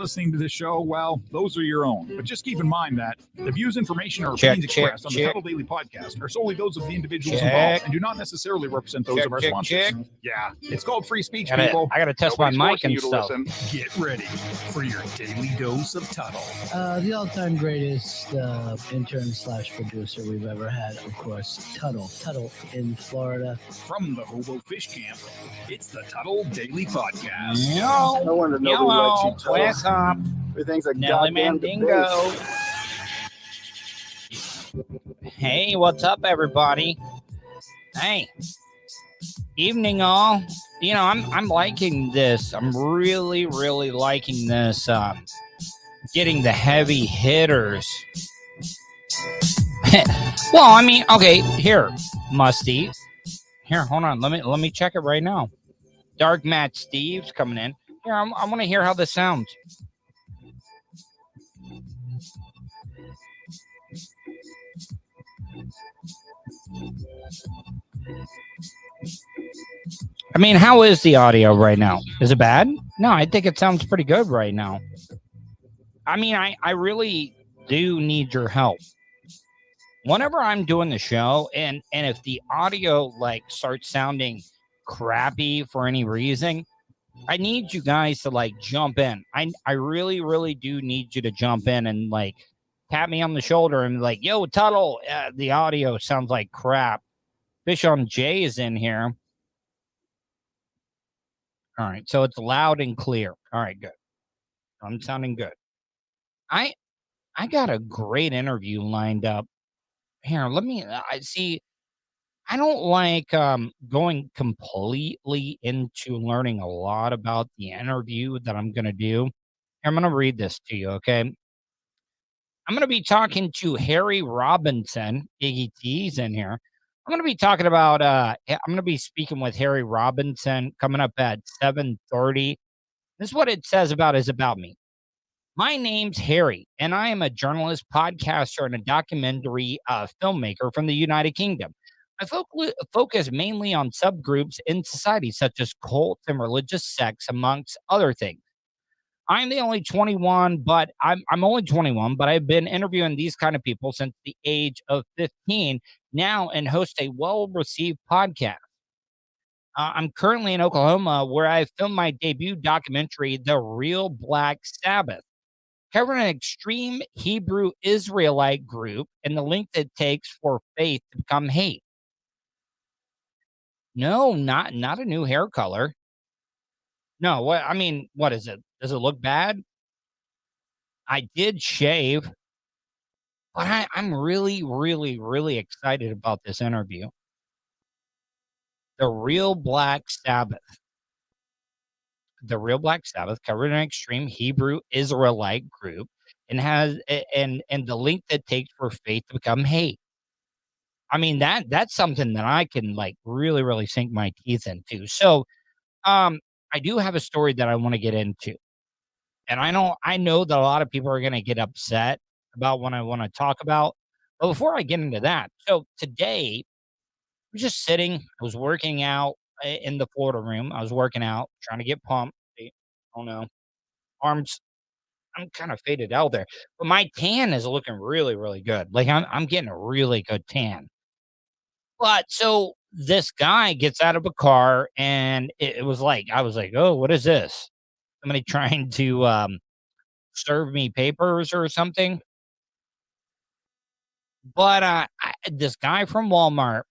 listening to this show, well, those are your own. But just keep in mind that the views, information, or opinions expressed on the Tuddle Daily Podcast are solely those of the individuals involved and do not necessarily represent those of our sponsors. Yeah, it's called free speech, people. I gotta test Nobody's my mic forcing and you to stuff. listen. Get ready for your daily dose of Tuddle. The all-time greatest intern/producer we've ever had, of course, Tuddle. Tuddle in Florida. From the Hobo Fish Camp, it's the Tuddle Daily Podcast. No wonder nobody likes you, Tuddle. What's up? Everything's a Nelly goddamn Mandingo. Hey, what's up, everybody? Hey, evening, all. You know, I'm liking this. I'm really liking this. Getting the heavy hitters. Well, I mean, okay, here, Musty. Here, hold on. Let me check it right now. Dark Matt Steve's coming in. Here, I want to hear how this sounds. I mean, how is the audio right now? Is it bad? No, I think it sounds pretty good right now. I mean, I really do need your help. Whenever I'm doing the show, and if the audio like starts sounding crappy for any reason, I need you guys to like jump in. I really do need you to jump in and like tap me on the shoulder and like, yo, Tuddle, the audio sounds like crap. Fish on J is in here. All right, so it's loud and clear. All right, good. I'm sounding good. I got a great interview lined up. Here, let me see. I don't like going completely into learning a lot about the interview that I'm going to do. I'm going to read this to you, okay? I'm going to be talking to Harry Robinson. Iggy T's in here. I'm going to be talking about, I'm going to be speaking with Harry Robinson coming up at 7:30. This is what it says about me. My name's Harry, and I am a journalist, podcaster, and a documentary filmmaker from the United Kingdom. I focus mainly on subgroups in society, such as cults and religious sects, amongst other things. I'm only 21, but I've been interviewing these kind of people since the age of 15 now and host a well-received podcast. I'm currently in Oklahoma, where I filmed my debut documentary, The Real Black Sabbath, covering an extreme Hebrew Israelite group and the length it takes for faith to become hate. No, not a new hair color. No, what is it? Does it look bad? I did shave, but I'm really excited about this interview. The Real Black Sabbath. The Real Black Sabbath covered an extreme Hebrew Israelite group and the length it takes for faith to become hate. I mean, that's something that I can like really sink my teeth into. So, I do have a story that I want to get into. And I know that a lot of people are going to get upset about what I want to talk about. But before I get into that, so today I was just sitting, I was working out in the Florida room. I was working out, trying to get pumped. Oh no, arms, I'm kind of faded out there, but my tan is looking really good. Like I'm getting a really good tan. But so this guy gets out of a car and it was like, I was like, oh, what is this? Somebody trying to serve me papers or something. But this guy from Walmart.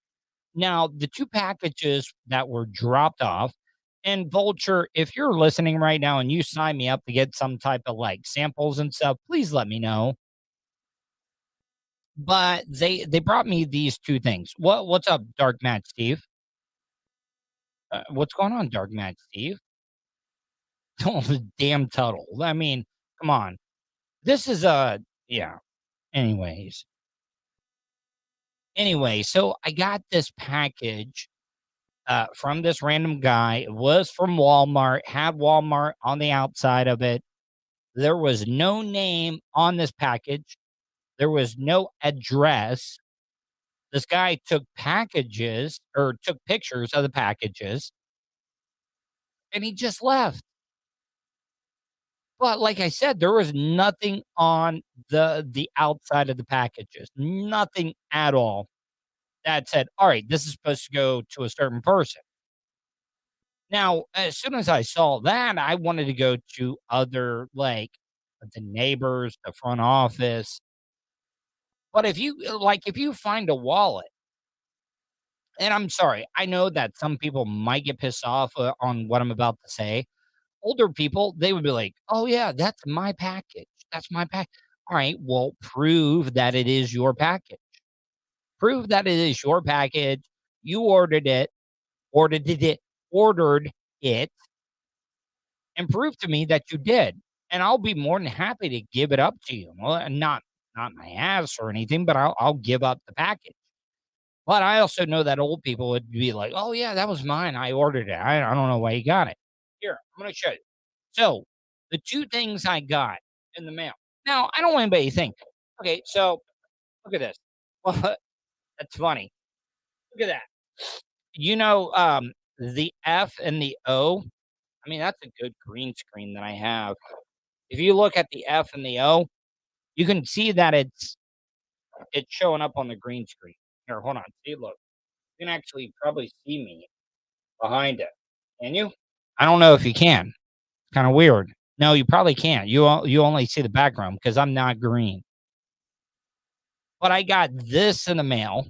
Now, the two packages that were dropped off, and Vulture, if you're listening right now and you sign me up to get some type of like samples and stuff, please let me know. But they brought me these two things. What's up, Dark Matt Steve? What's going on, Dark Matt Steve? Oh, damn Tuddle. I mean, come on. This is yeah. Anyway, so I got this package from this random guy. It was from Walmart, had Walmart on the outside of it. There was no name on this package. There was no address. This guy took pictures of the packages, and he just left. But like I said, there was nothing on the outside of the packages, nothing at all that said, all right, this is supposed to go to a certain person. Now, as soon as I saw that, I wanted to go to other, like the neighbors, the front office. But if you find a wallet, and I'm sorry, I know that some people might get pissed off on what I'm about to say. Older people, they would be like, oh, yeah, that's my package. That's my pack. All right, well, prove that it is your package. Prove that it is your package. You ordered it, and prove to me that you did. And I'll be more than happy to give it up to you. Well, not my ass or anything, but I'll give up the package. But I also know that old people would be like, oh, yeah, that was mine. I ordered it. I don't know why you got it. Here, I'm going to show you. So the two things I got in the mail. Now, I don't want anybody to think, okay, so look at this. Well, that's funny. Look at that. The F and the O. I mean, that's a good green screen that I have. If you look at the F and the O, you can see that it's showing up on the green screen. Here, hold on. See, look. You can actually probably see me behind it. Can you? I don't know if you can. It's kind of weird. No, you probably can't. You only see the background because I'm not green. But I got this in the mail.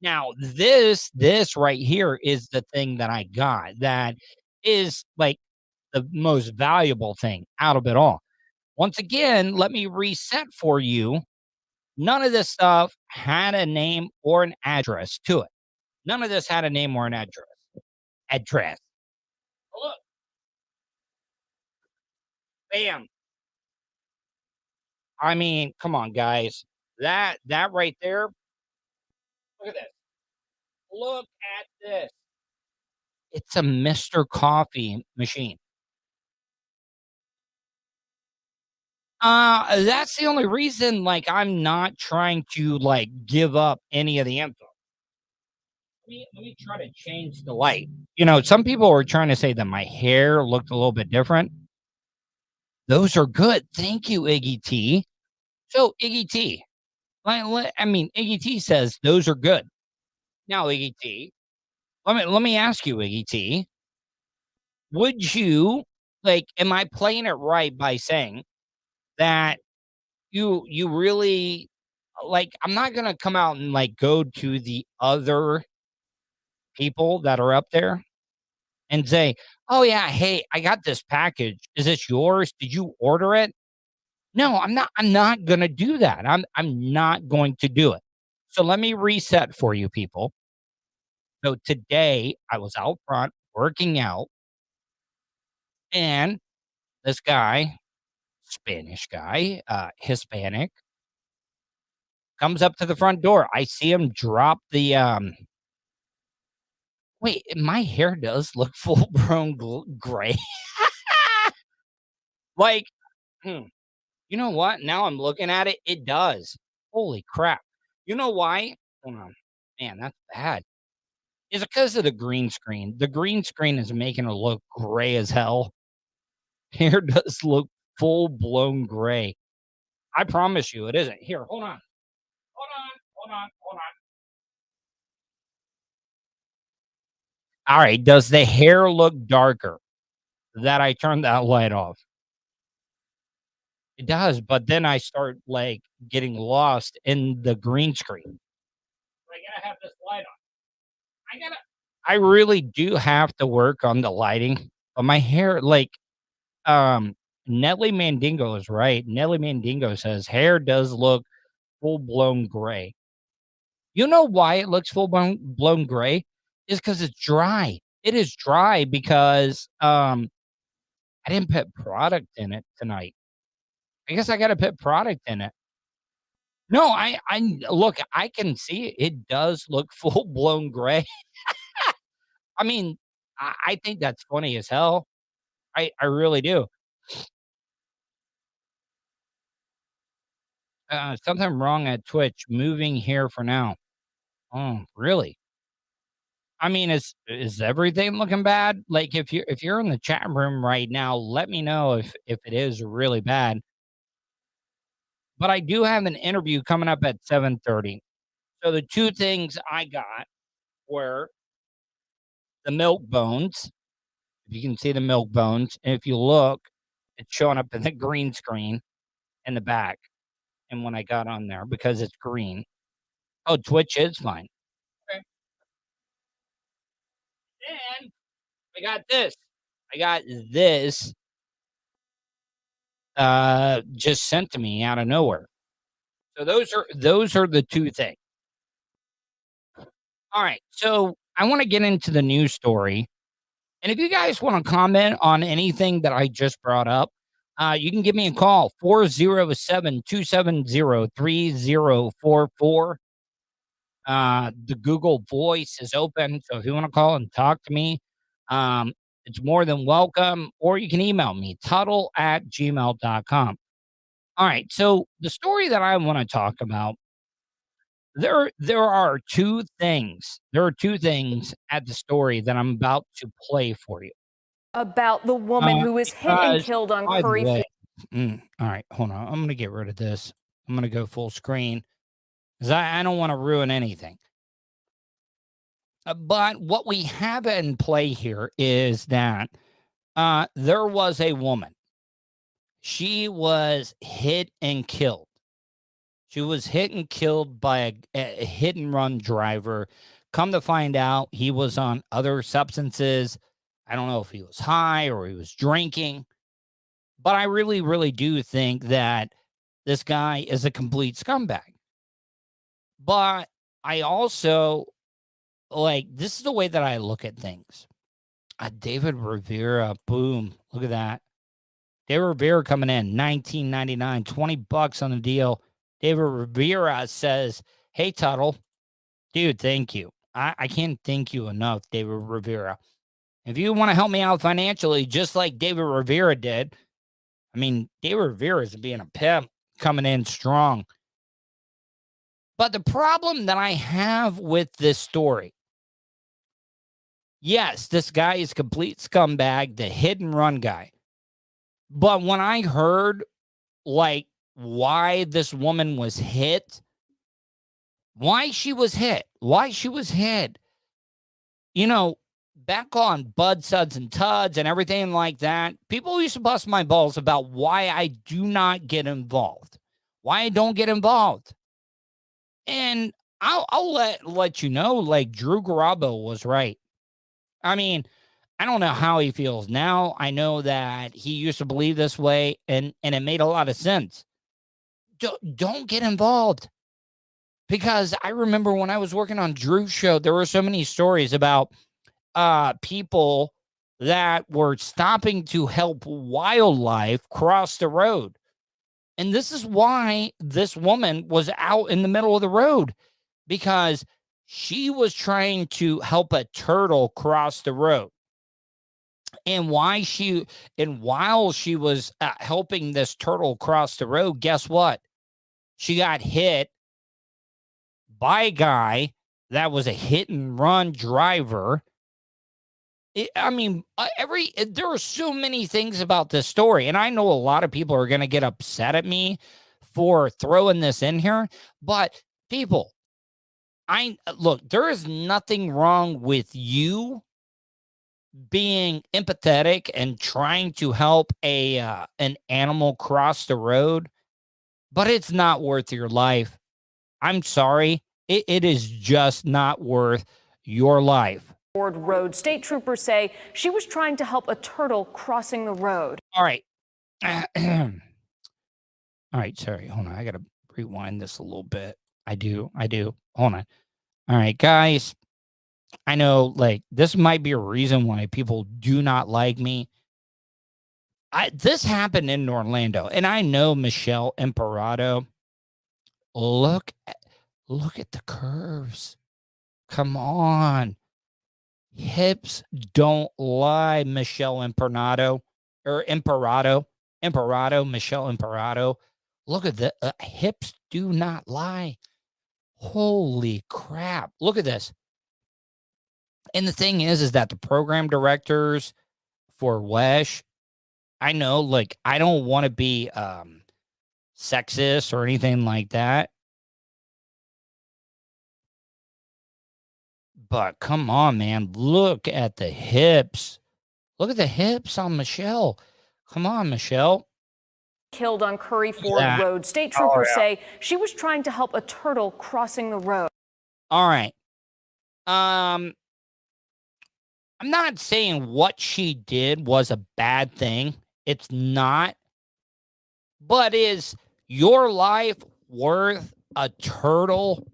Now, this right here is the thing that I got that is like the most valuable thing out of it all. Once again, let me reset for you. None of this stuff had a name or an address to it. None of this had a name or an address. Look. Bam. I mean, come on, guys. That right there. Look at this. Look at this. It's a Mr. Coffee machine. That's the only reason, like, I'm not trying to, like, give up any of the info. Let me try to change the light. Some people were trying to say that my hair looked a little bit different. Those are good. Thank you, Iggy T. So, Iggy T. Iggy T says those are good. Now, Iggy T, let me ask you, Iggy T, would you, am I playing it right by saying that you really, I'm not gonna come out and go to the other people that are up there and say, oh yeah, hey, I got this package. Is this yours? Did you order it? No, I'm not gonna do that. I'm not going to do it. So let me reset for you people. So today I was out front working out, and this guy, Spanish guy, Hispanic, comes up to the front door. I see him drop the wait, my hair does look full grown gray. like, you know what? Now I'm looking at it. It does. Holy crap. You know why? Hold on. Man, that's bad. Is it because of the green screen? The green screen is making it look gray as hell. Hair does look full blown gray. I promise you it isn't. Here, hold on. All right. Does the hair look darker that I turned that light off? It does, but then I start getting lost in the green screen. I gotta have this light on. I really do have to work on the lighting, but my hair, Nelly Mandingo is right. Nelly Mandingo says hair does look full blown gray. You know why it looks full blown gray? Is because it's dry. It is dry because I didn't put product in it tonight. I guess I got to put product in it. No, I look, I can see it. It does look full blown gray. I mean, I think that's funny as hell. I really do. Something wrong at Twitch. Moving here for now. Oh, really? I mean, is everything looking bad? Like, if you're in the chat room right now, let me know if it is really bad. But I do have an interview coming up at 7:30. So the two things I got were the milk bones. If you can see the milk bones, and if you look, it's showing up in the green screen in the back. And when I got on there, because it's green. Oh, Twitch is fine. Okay. And I got this. I got this just sent to me out of nowhere. So those are the two things. All right. So I want to get into the news story. And if you guys want to comment on anything that I just brought up, you can give me a call, 407-270-3044. The Google Voice is open. So if you want to call and talk to me, it's more than welcome. Or you can email me, tuddle@gmail.com. All right. So the story that I want to talk about, there are two things. There are two things at the story that I'm about to play for you. About the woman who was hit and killed on Curry Field. All right, hold on. I'm going to get rid of this. I'm going to go full screen because I don't want to ruin anything. But what we have in play here is that there was a woman. She was hit and killed. She was hit and killed by a hit and run driver. Come to find out, he was on other substances. I don't know if he was high or he was drinking. But I really, really do think that this guy is a complete scumbag. But I also, this is the way that I look at things. David Rivera, boom, look at that. David Rivera coming in, $19.99, $20 on the deal. David Rivera says, hey, Tuddle. Dude, thank you. I can't thank you enough, David Rivera. If you want to help me out financially, just like David Rivera did, I mean, David Rivera is being a pimp, coming in strong. But the problem that I have with this story, yes, this guy is complete scumbag, the hit and run guy. But when I heard, why this woman was hit, why she was hit, back on Bud, Suds, and Tuds and everything like that, people used to bust my balls about why I do not get involved, why I don't get involved. And I'll let you know, Drew Garabo was right. I mean, I don't know how he feels now. I know that he used to believe this way, and it made a lot of sense. Don't get involved. Because I remember when I was working on Drew's show, there were so many stories about people that were stopping to help wildlife cross the road. And this is why this woman was out in the middle of the road, because she was trying to help a turtle cross the road. And while she was helping this turtle cross the road, guess what? She got hit by a guy that was a hit and run driver. There are so many things about this story, and I know a lot of people are going to get upset at me for throwing this in here, but people, there is nothing wrong with you being empathetic and trying to help an animal cross the road, but it's not worth your life. I'm sorry. It is just not worth your life. Road. State troopers say she was trying to help a turtle crossing the road. All right. All right. Sorry. Hold on. I got to rewind this a little bit. I do. Hold on. All right, guys. I know, this might be a reason why people do not like me. This happened in Orlando, and I know Michelle Imperato. Look at the curves. Come on. Hips don't lie, Michelle Imperato. Michelle Imperato. Look at the hips do not lie. Holy crap. Look at this. And the thing is that the program directors for WESH, I know, like, I don't want to be sexist or anything like that. But come on, man. Look at the hips. Look at the hips on Michelle. Come on, Michelle. Killed on Curry Ford Road. State troopers say she was trying to help a turtle crossing the road. All right. I'm not saying what she did was a bad thing. It's not. But is your life worth a turtle?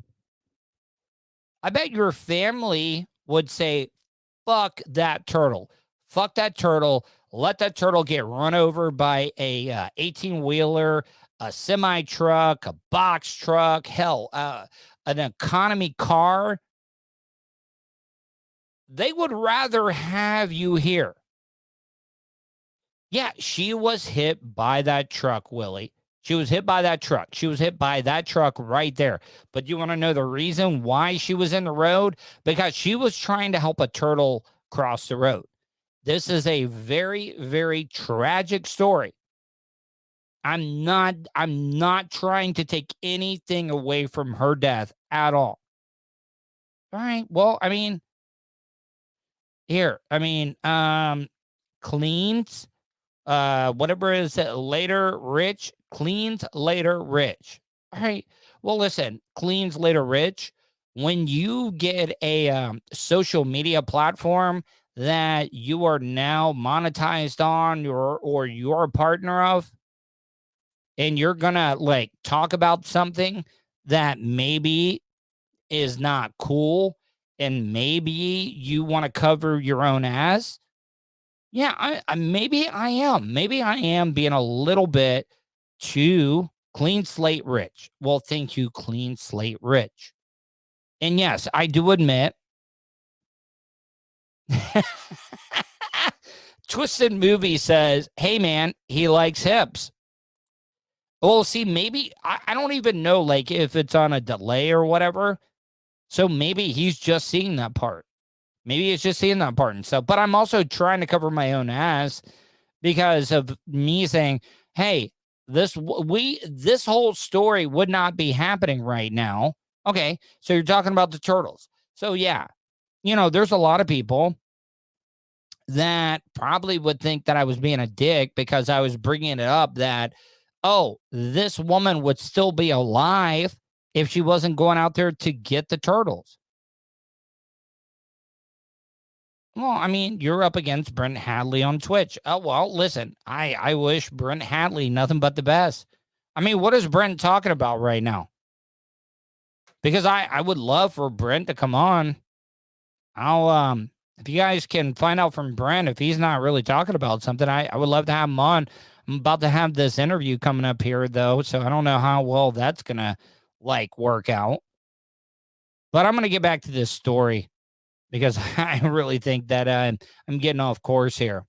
I bet your family would say, fuck that turtle. Fuck that turtle. Let that turtle get run over by a 18-wheeler, a semi-truck, a box truck, hell, an economy car. They would rather have you here. Yeah, she was hit by that truck, Willie. She was hit by that truck. She was hit by that truck right there. But you want to know the reason why she was in the road? Because she was trying to help a turtle cross the road. This is a very, very tragic story. I'm not trying to take anything away from her death at all. All right. Well, I mean, here, I mean, cleans, whatever is it, later rich, cleans later rich. All right. Well, listen, cleans later rich. When you get a social media platform that you are now monetized on or you're a partner of, and you're gonna like talk about something that maybe is not cool, and maybe you want to cover your own ass. Yeah, maybe I am being a little bit too clean slate rich. Well, thank you, clean slate rich. And yes, I do admit Twisted Movie says, hey man, he likes hips. Well, see, maybe I don't even know like if it's on a delay or whatever. So maybe he's just seeing that part. Maybe it's just seeing that part and stuff. But I'm also trying to cover my own ass because of me saying, hey, this whole story would not be happening right now. Okay, so you're talking about the turtles. So yeah, you know, there's a lot of people that probably would think that I was being a dick because I was bringing it up that, oh, this woman would still be alive if she wasn't going out there to get the turtles. Well, I mean, you're up against Brent Hadley on Twitch. Oh, well, listen, I wish Brent Hadley nothing but the best. I mean, what is Brent talking about right now? Because I would love for Brent to come on. I'll, if you guys can find out from Brent, if he's not really talking about something, I would love to have him on. I'm about to have this interview coming up here, though, so I don't know how well that's going to, like, work out. But I'm going to get back to this story because I really think that I'm getting off course here.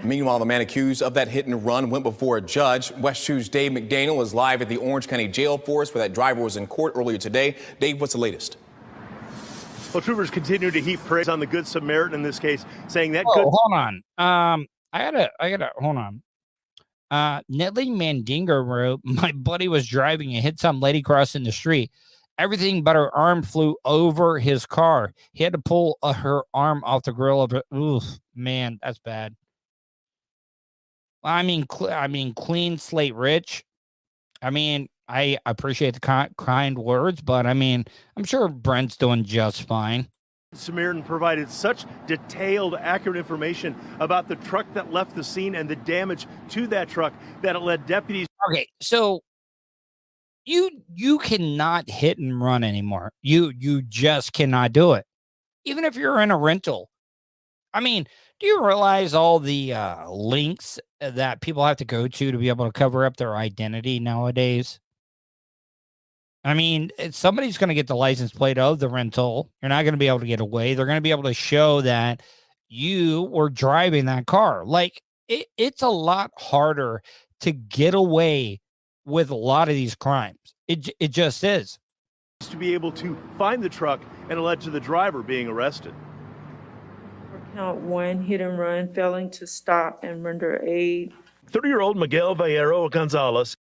Meanwhile, the man accused of that hit and run went before a judge. West 2's Dave McDaniel is live at the Orange County Jail for us, where that driver was in court earlier today. Dave, what's the latest? Well, troopers continue to heap praise on the Good Samaritan in this case, saying that hold on. I gotta hold on. Nedley Mandinger wrote, my buddy was driving and hit some lady crossing the street. Everything but her arm flew over his car. He had to pull her arm off the grill of it. Oof, man, that's bad. I mean, clean slate rich. I mean, I appreciate the kind words, but I mean, I'm sure Brent's doing just fine. Samaritan provided such detailed, accurate information about the truck that left the scene and the damage to that truck that it led deputies. Okay, so you cannot hit and run anymore. You just cannot do it. Even if you're in a rental. I mean, do you realize all the links that people have to go to be able to cover up their identity nowadays? I mean, somebody's going to get the license plate of the rental. You're not going to be able to get away. They're going to be able to show that you were driving that car. Like, it's a lot harder to get away with a lot of these crimes. It just is. To be able to find the truck and it led to the driver being arrested. Count 1, hit and run, failing to stop and render aid. 30-year-old Miguel Vallero Gonzalez.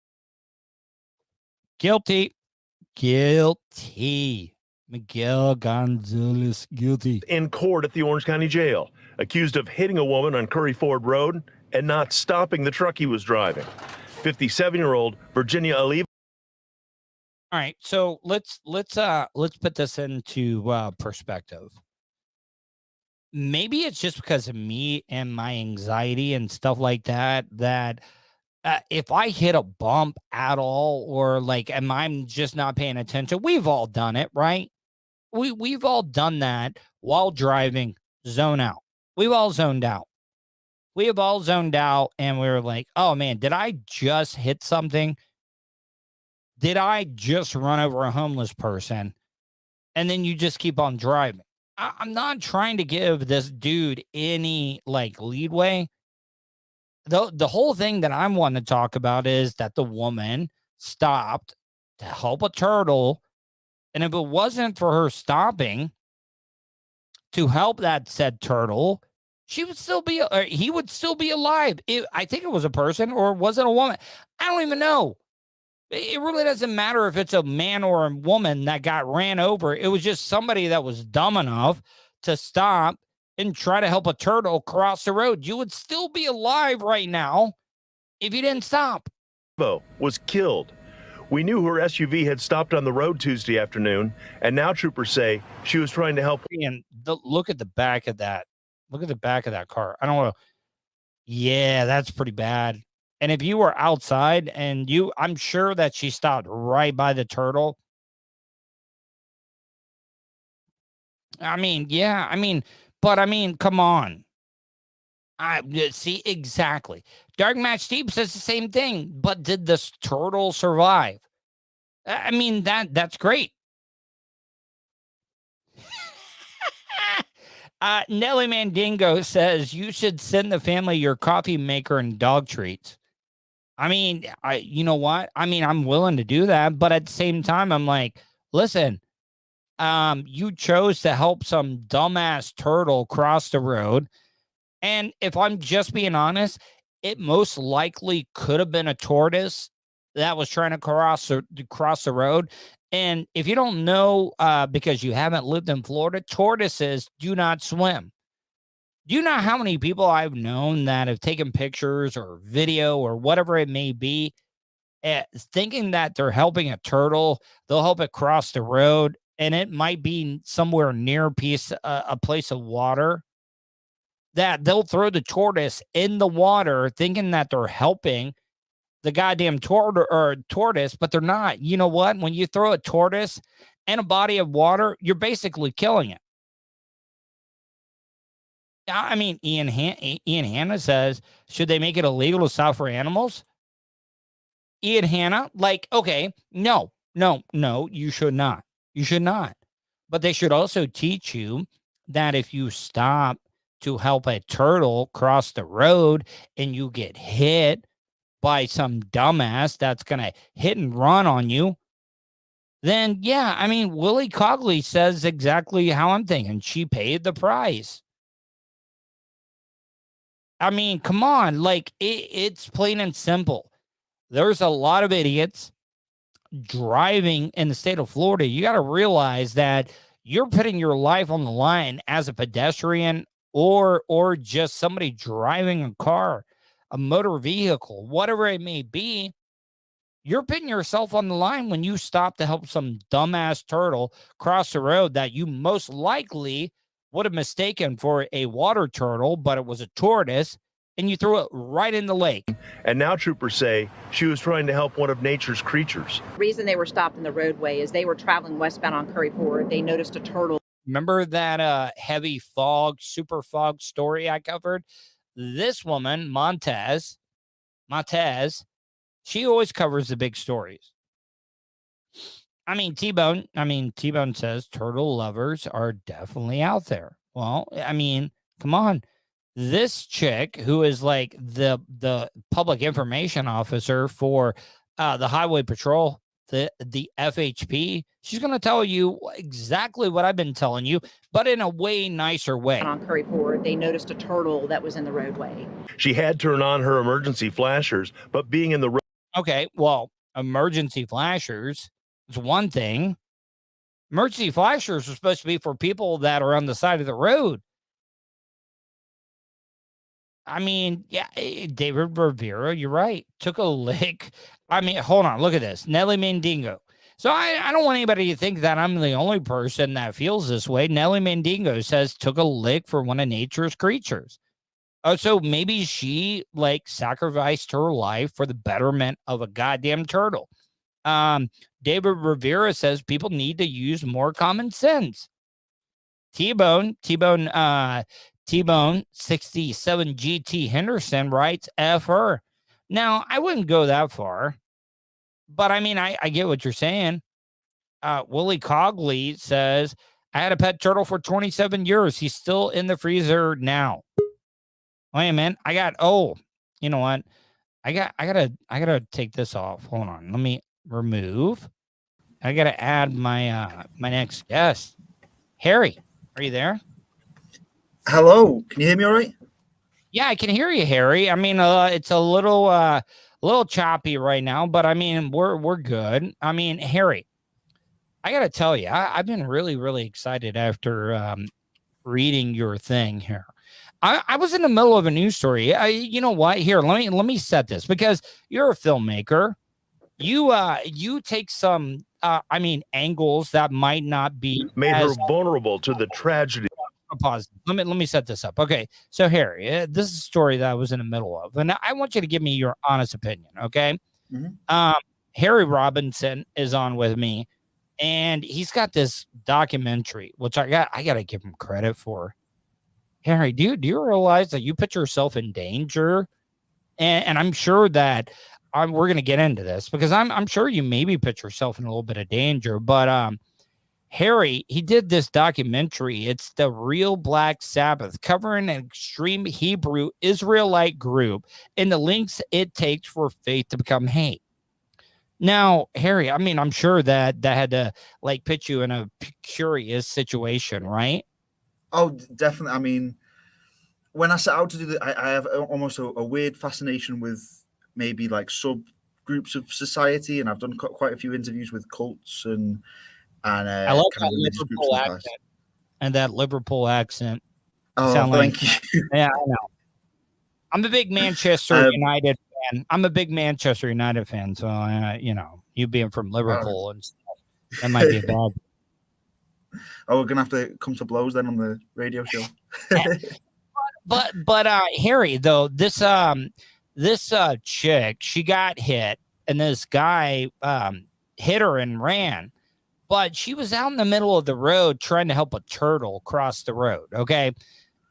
Guilty. Miguel Gonzalez, guilty. In court at the Orange County Jail, accused of hitting a woman on Curry Ford Road and not stopping the truck he was driving. 57-year-old Virginia Oliva. All right, so let's put this into perspective. Maybe it's just because of me and my anxiety and stuff like that, if I hit a bump at all, or like, and I'm just not paying attention, we've all done it, right? We've all done that while driving, zone out. We've all zoned out. We have all zoned out, and we were like, oh man, did I just hit something? Did I just run over a homeless person? And then you just keep on driving. I'm not trying to give this dude any like leadway. The whole thing that I'm wanting to talk about is that the woman stopped to help a turtle. And if it wasn't for her stopping to help that said turtle, he would still be alive. I think it was a person, or was it a woman? I don't even know. It really doesn't matter if it's a man or a woman that got ran over. It was just somebody that was dumb enough to stop and try to help a turtle cross the road. You would still be alive right now if you didn't stop. Was killed. We knew her SUV had stopped on the road Tuesday afternoon, and now troopers say she was trying to help. And look at the back of that. Look at the back of that car. I don't know. Yeah, that's pretty bad. And if you were outside and I'm sure that she stopped right by the turtle. Come on. I see exactly. Dark Match Deep says the same thing, but did this turtle survive? That's great. Nelly Mandingo says you should send the family your coffee maker and dog treats. You know what? I'm willing to do that, but at the same time, I'm like, listen, you chose to help some dumbass turtle cross the road. And if I'm just being honest, it most likely could have been a tortoise that was trying to cross the road. And if you don't know, because you haven't lived in Florida, tortoises do not swim. Do you know how many people I've known that have taken pictures or video or whatever it may be, thinking that they're helping a turtle, they'll help it cross the road, and it might be somewhere near a place of water, that they'll throw the tortoise in the water thinking that they're helping the goddamn tortoise, but they're not. You know what? When you throw a tortoise in a body of water, you're basically killing it. Ian Hanna says, should they make it illegal to stop for animals? Ian Hanna, okay, no, you should not. You should not. But they should also teach you that if you stop to help a turtle cross the road and you get hit by some dumbass that's going to hit and run on you, then yeah, Willie Cogley says exactly how I'm thinking. She paid the price. Come on, it's plain and simple. There's a lot of idiots driving in the state of Florida. You got to realize that you're putting your life on the line as a pedestrian or just somebody driving a car, a motor vehicle, whatever it may be. You're putting yourself on the line when you stop to help some dumbass turtle cross the road that you most likely would have mistaken for a water turtle, but it was a tortoise, and you threw it right in the lake. And now troopers say she was trying to help one of nature's creatures. The reason they were stopped in the roadway is they were traveling westbound on Curry Ford. They noticed a turtle. Remember that heavy fog, super fog story I covered? This woman, Montez, she always covers the big stories. T-Bone says turtle lovers are definitely out there. Well, come on. This chick who is like the public information officer for the highway patrol the FHP, she's going to tell you exactly what I've been telling you, but in a way nicer way. On Curry Ford, they noticed a turtle that was in the roadway. She had turned on her emergency flashers, but being in the road. Okay, well, emergency flashers is one thing. Emergency flashers are supposed to be for people that are on the side of the road. I mean, yeah, David Rivera, you're right. Took a lick. I mean, hold on, look at this. Nelly Mandingo. So I don't want anybody to think that I'm the only person that feels this way. Nelly Mandingo says took a lick for one of nature's creatures. Oh, so maybe she like sacrificed her life for the betterment of a goddamn turtle. David Rivera says people need to use more common sense. T-Bone 67 GT Henderson writes F her. Now, I wouldn't go that far, but I mean, I get what you're saying. Willie Cogley says, I had a pet turtle for 27 years. He's still in the freezer now. Wait a minute. You know what? I gotta take this off. Hold on. Let me remove. I gotta add my my next guest. Harry, are you there? Hello, can you hear me all right? Yeah, I can hear you, Harry. I mean, it's a little choppy right now, but I mean, we're good. I mean, Harry, I gotta tell you, I've been really, really excited after reading your thing here. I was in the middle of a news story. You know what? Here, let me set this because you're a filmmaker. You take some angles that might not be Made her vulnerable to the tragedy. Pause. Let me set this up. Okay, so Harry, this is a story that I was in the middle of, and I want you to give me your honest opinion. Okay, Harry Robinson is on with me, and he's got this documentary, which I gotta give him credit for. Harry, do you realize that you put yourself in danger? And I'm sure that we're gonna get into this because I'm sure you maybe put yourself in a little bit of danger, but Harry, he did this documentary. It's The Real Black Sabbath, covering an extreme Hebrew Israelite group and the links it takes for faith to become hate. Now, Harry, I mean, I'm sure that had to like put you in a curious situation, right? Oh, definitely. I mean, when I set out to do that, I have almost a weird fascination with maybe like subgroups of society, and I've done quite a few interviews with cults and I love that Liverpool accent. And that Liverpool accent. Oh, thank you. Yeah, I know. I'm a big Manchester United fan. So you know, you being from Liverpool and stuff, that might be bad. Oh, we're gonna have to come to blows then on the radio show. but Harry, though, this chick, she got hit, and this guy hit her and ran. But she was out in the middle of the road trying to help a turtle cross the road. Okay.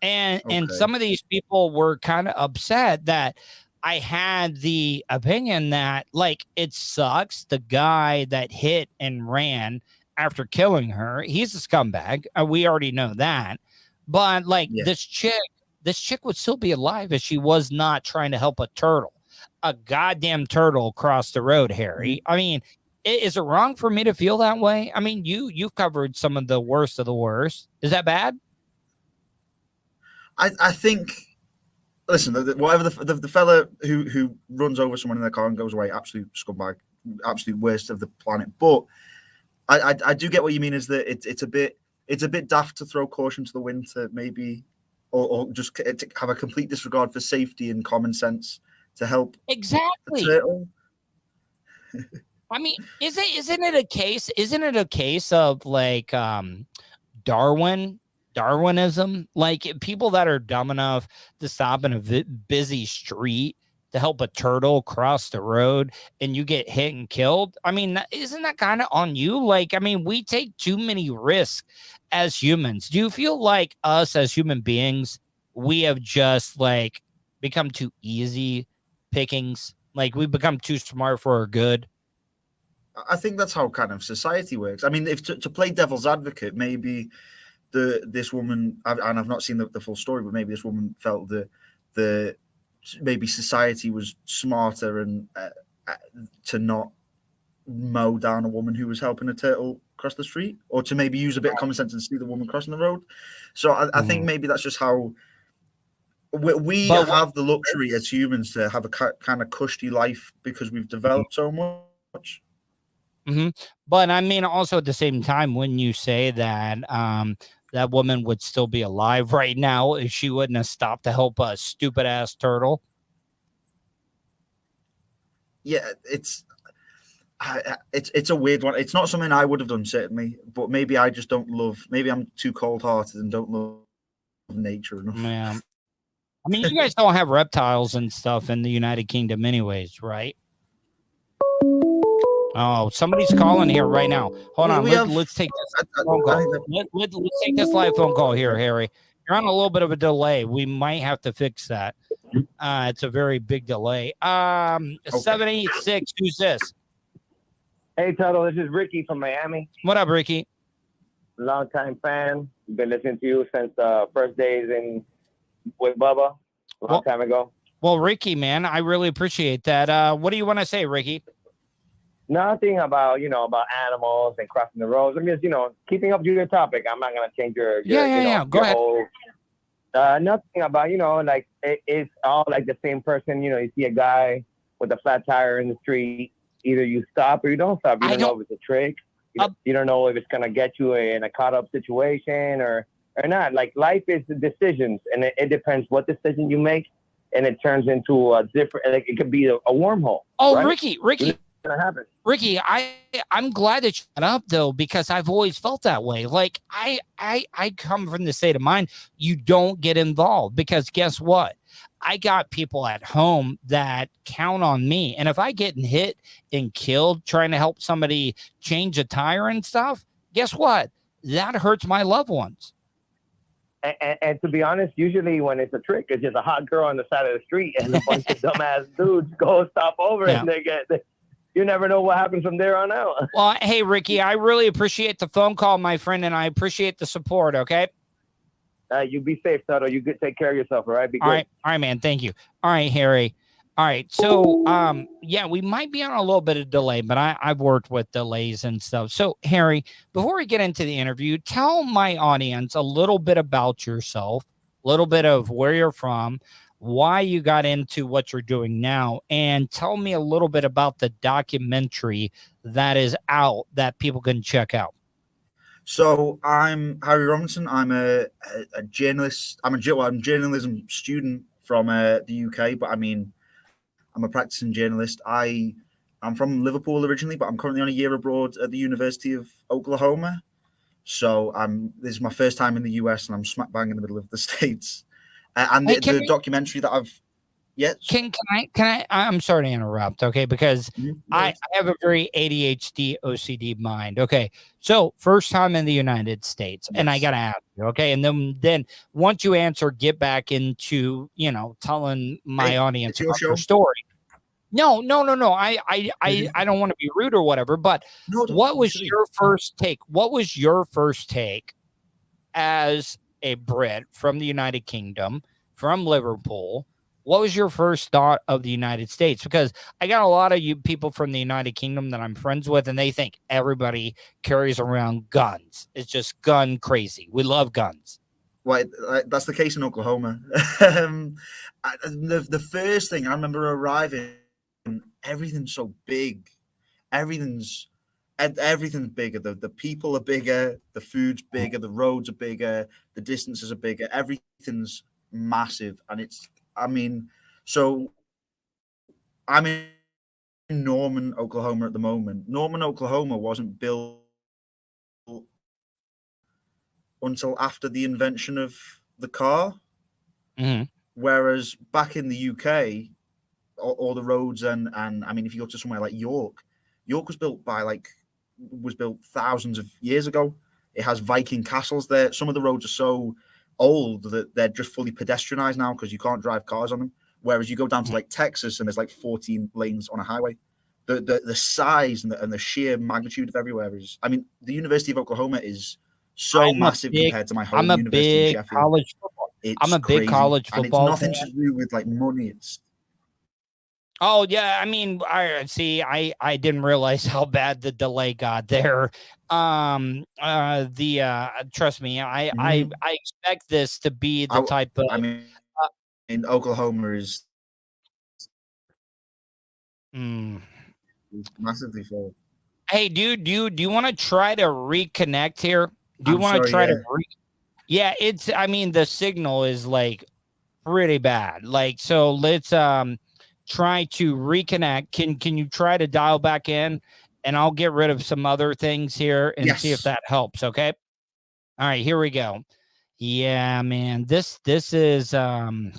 And some of these people were kind of upset that I had the opinion that like it sucks. The guy that hit and ran after killing her, he's a scumbag. We already know that. But like this chick would still be alive if she was not trying to help a goddamn turtle cross the road, Harry. I mean, is it wrong for me to feel that way? I mean, you've covered some of the worst of the worst. Is that bad? I think. Listen, whatever the fella who runs over someone in their car and goes away, absolute scumbag, absolute worst of the planet. But I do get what you mean. Is that it's a bit daft to throw caution to the wind to maybe, or just to have a complete disregard for safety and common sense to help exactly. The turtle. I mean, isn't it a case of like Darwinism? Like people that are dumb enough to stop in a busy street to help a turtle cross the road and you get hit and killed. I mean, isn't that kind of on you? Like, I mean, we take too many risks as humans. Do you feel like us as human beings, we have just like become too easy pickings? Like we become too smart for our good? I think that's how kind of society works. I mean, if to play devil's advocate, maybe this woman, and I've not seen the full story, but maybe this woman felt that maybe society was smarter and to not mow down a woman who was helping a turtle cross the street, or to maybe use a bit of common sense and see the woman crossing the road. So I think maybe that's just how we have the luxury as humans to have a kind of cushy life because we've developed so much. Mm-hmm. But I mean, also at the same time, when you say that that woman would still be alive right now if she wouldn't have stopped to help a stupid ass turtle. Yeah, it's a weird one. It's not something I would have done, certainly, but maybe I just don't love. Maybe I'm too cold-hearted and don't love nature enough. Yeah, I mean, you guys don't have reptiles and stuff in the United Kingdom, anyways, right? Oh, somebody's calling here right now. Hold on, let's take this phone call. Let's take this live phone call here, Harry. You're on a little bit of a delay. We might have to fix that. It's a very big delay. 786. Who's this? Hey, Tuddle. This is Ricky from Miami. What up, Ricky? Long-time fan. Been listening to you since first days with Bubba a long time ago. Well, Ricky, man, I really appreciate that. What do you want to say, Ricky? Nothing about animals and crossing the roads. I'm just keeping up with your topic. I'm not gonna change your Go ahead. Whole, nothing about like it's all like the same person. You see a guy with a flat tire in the street. Either you stop or you don't stop. You don't know if it's a trick. You don't know if it's gonna get you in a caught up situation or not. Like life is the decisions, and it depends what decision you make, and it turns into a different. Like it could be a wormhole. Oh, right? Ricky. Ricky, I'm glad that you got up though, because I've always felt that way. Like I come from the state of mind, you don't get involved because guess what? I got people at home that count on me. And if I get hit and killed trying to help somebody change a tire and stuff, guess what? That hurts my loved ones. And to be honest, usually when it's a trick, it's just a hot girl on the side of the street and a bunch of dumbass dudes go stop over and you never know what happens from there on out. Well, hey, Ricky, I really appreciate the phone call, my friend, and I appreciate the support, okay? You be safe, Tuddle. You take care of yourself, all right? Be good. All right, man. Thank you. All right, Harry. All right. So, we might be on a little bit of delay, but I've worked with delays and stuff. So, Harry, before we get into the interview, tell my audience a little bit about yourself, a little bit of where you're from, why you got into what you're doing now, and tell me a little bit about the documentary that is out that people can check out. So I'm Harry Robinson. I'm a journalist. I'm a journalism student from the UK, but I mean, I'm a practicing journalist. I'm from Liverpool originally, but I'm currently on a year abroad at the University of Oklahoma. So this is my first time in the US, and I'm smack bang in the middle of the States. And the documentary that I've, Can I? I'm sorry to interrupt, okay? Because I have a very ADHD OCD mind. Okay, so first time in the United States, and I gotta ask you, okay? And then once you answer, get back into telling my audience about your story. No. I don't want to be rude or whatever, but what was your first take? What was your first take as a Brit from the United Kingdom, from Liverpool? What was your first thought of the United States? Because I got a lot of you people from the United Kingdom that I'm friends with, and they think everybody carries around guns. It's just gun crazy. We love guns. Well, that's the case in Oklahoma. The first thing I remember arriving, everything's so big. Everything's bigger. The people are bigger. The food's bigger. The roads are bigger. The distances are bigger. Everything's massive, and so I'm in Norman, Oklahoma at the moment. Norman, Oklahoma wasn't built until after the invention of the car. Mm-hmm. Whereas back in the UK, all the roads and I mean, if you go to somewhere like York was built thousands of years ago. It has Viking castles there. Some of the roads are so old that they're just fully pedestrianized now because you can't drive cars on them. Whereas you go down to like Texas and there's like 14 lanes on a highway. The size and the sheer magnitude of everywhere is. I mean, the University of Oklahoma is so massive compared to my home university in Sheffield. I'm a big college football. And it's nothing to do with like money. Oh yeah, I mean, I see. I didn't realize how bad the delay got there. Trust me, I expect this to be the type of. I mean, in Oklahoma is massively full. Hey, dude, do you want to try to reconnect here? Do you want to try to? Yeah, it's. I mean, the signal is like pretty bad. Like, so let's try to reconnect. Can you try to dial back in, and I'll get rid of some other things here and see if that helps. Okay. All right, here we go. Yeah, man, this is the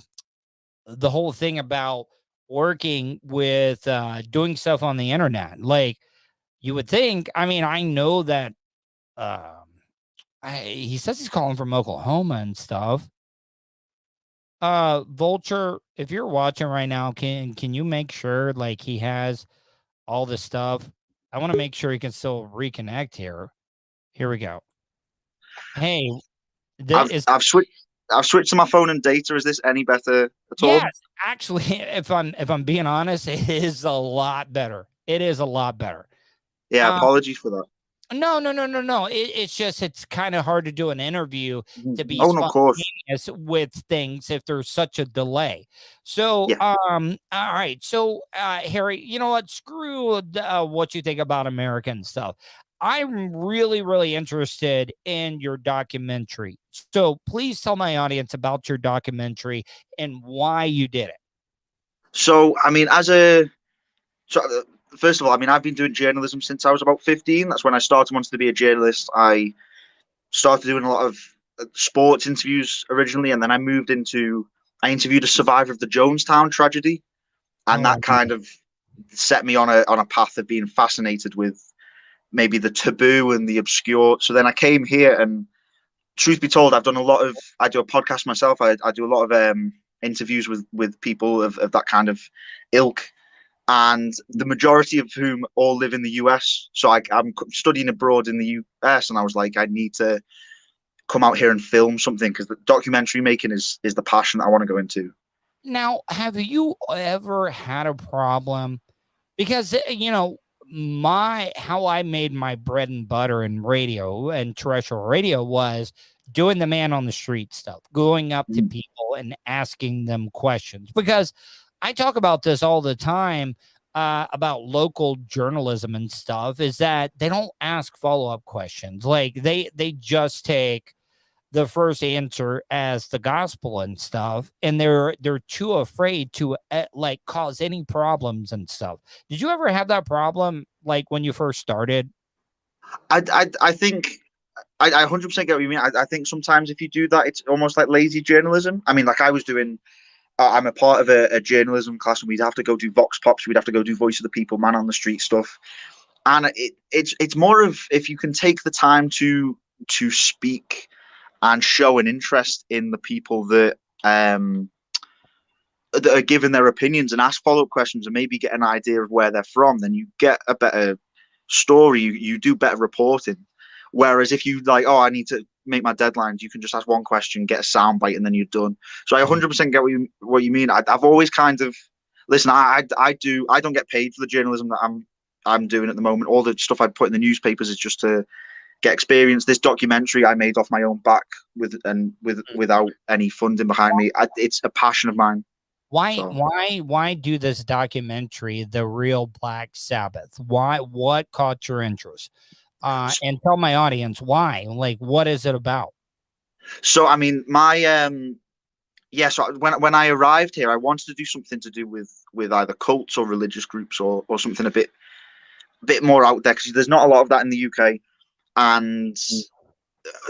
whole thing about working with doing stuff on the internet. Like, you would think. I mean, I know that he says he's calling from Oklahoma and stuff. Vulture, if you're watching right now, can you make sure like he has all the stuff? I want to make sure he can still reconnect here. Here we go. Hey, I've switched to my phone and data. Is this any better at all? Yes, actually, if I'm being honest, it is a lot better. It is a lot better. Yeah, apologies for that. No. It's just, it's kind of hard to do an interview to be spontaneous with things if there's such a delay. So, all right. So, Harry, you know what? Screw what you think about American stuff. I'm really, really interested in your documentary. So please tell my audience about your documentary and why you did it. So, I mean, first of all, I mean, I've been doing journalism since I was about 15. That's when I started wanting to be a journalist. I started doing a lot of sports interviews originally, and then I interviewed a survivor of the Jonestown tragedy, and that kind of set me on a path of being fascinated with maybe the taboo and the obscure. So then I came here, and truth be told, I do a podcast myself. I do a lot of interviews with people of that kind of ilk. And the majority of whom all live in the US. So I'm studying abroad in the US, and I was like, I need to come out here and film something, because the documentary making is the passion that I want to go into. Now, have you ever had a problem? Because, you know, how I made my bread and butter in radio and terrestrial radio was doing the man on the street stuff, going up to people and asking them questions, because I talk about this all the time about local journalism and stuff, is that they don't ask follow-up questions. Like they just take the first answer as the gospel and stuff, and they're too afraid to like cause any problems and stuff. Did you ever have that problem like when you first started? I think I 100% get what you mean. I think sometimes if you do that, it's almost like lazy journalism. I mean, like I was doing. I'm a part of a journalism class, and we'd have to go do vox pops. We'd have to go do voice of the people, man on the street stuff. And it's more of, if you can take the time to speak and show an interest in the people that are giving their opinions, and ask follow-up questions, and maybe get an idea of where they're from, then you get a better story. You do better reporting. Whereas if you like, I need to make my deadlines, you can just ask one question, get a soundbite, and then you're done. So I 100% get what you mean. I've always kind of listen. I don't get paid for the journalism that I'm doing at the moment. All the stuff I put in the newspapers is just to get experience. This documentary I made off my own back without any funding behind me. It's a passion of mine. Why do this documentary, The Real Black Sabbath? What caught your interest? And tell my audience why. Like, what is it about? So, I mean, so when I arrived here, I wanted to do something to do with either cults or religious groups or something a bit more out there, because there's not a lot of that in the UK. And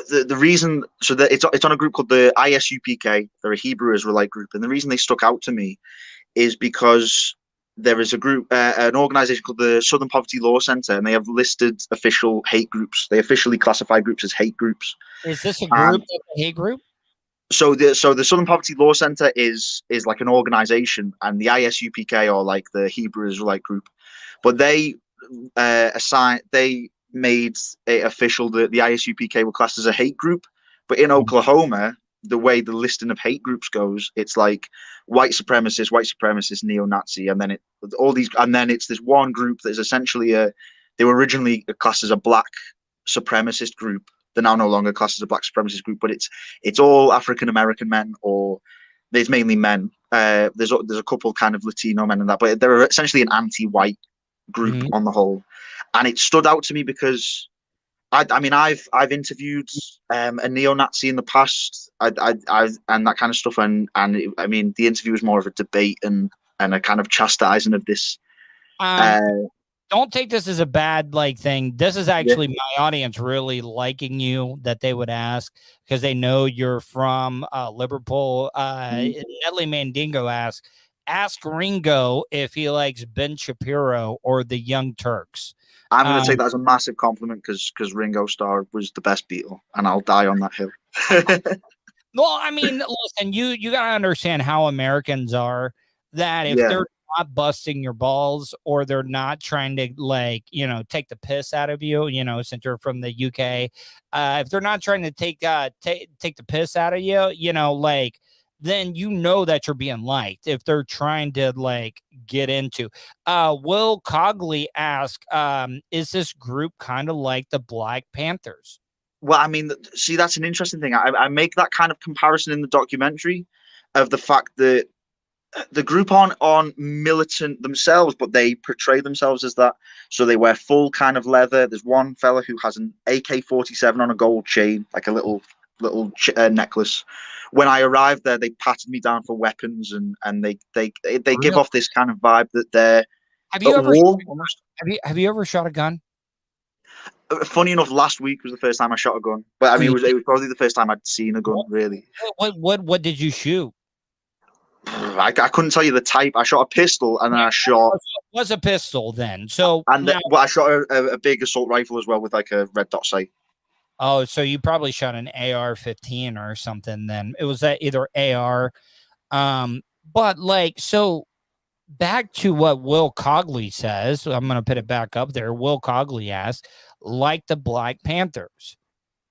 the reason, so that it's on a group called the ISUPK. They're a Hebrew Israelite group, and the reason they stuck out to me is because there is a group, an organization called the Southern Poverty Law Center, and they have listed official hate groups. They officially classify groups as hate groups. Is this a group, a hate group? So the Southern Poverty Law Center is like an organization, and the ISUPK are like the Hebrew Israelite group. But they made it official that the ISUPK were classed as a hate group. But in Oklahoma, the way the listing of hate groups goes, it's like white supremacist, neo-Nazi, and then it's this one group that is essentially they were originally classed as a black supremacist group. They're now no longer classed as a black supremacist group, but it's all African American men, or there's mainly men. There's a couple kind of Latino men in that, but they're essentially an anti-white group on the whole. And it stood out to me because I mean I've interviewed a neo-Nazi in the past, and that kind of stuff, and I mean the interview was more of a debate and a kind of chastising of this. Don't take this as a bad thing. This is actually my audience really liking you, that they would ask, because they know you're from Liverpool. Nedley Mandingo asks, ask Ringo if he likes Ben Shapiro or the Young Turks. I'm going to take that as a massive compliment because Ringo Starr was the best Beatle, and I'll die on that hill. Well, I mean, listen, you got to understand how Americans are, that if they're not busting your balls, or they're not trying to take the piss out of you, since you're from the UK, if they're not trying to take the piss out of you, then that you're being liked. If they're trying to get into, Will Cogley asked, is this group kind of like the Black Panthers? Well, I mean, see, that's an interesting thing. I make that kind of comparison in the documentary of the fact that the group aren't militant themselves, but they portray themselves as that. So they wear full kind of leather. There's one fella who has an AK-47 on a gold chain, like a little necklace. When I arrived there, they patted me down for weapons, and they give off this kind of vibe that they're have you ever shot a gun? Funny enough, last week was the first time I shot a gun, but I mean, it was probably the first time I'd seen a gun. Really. What did you shoot? I couldn't tell you the type. I shot a pistol, and then I shot. It was a pistol then. So I shot a big assault rifle as well with like a red dot sight. Oh, so you probably shot an AR-15 or something then. It was either AR. But so back to what Will Cogley says. I'm going to put it back up there. Will Cogley asks, like the Black Panthers.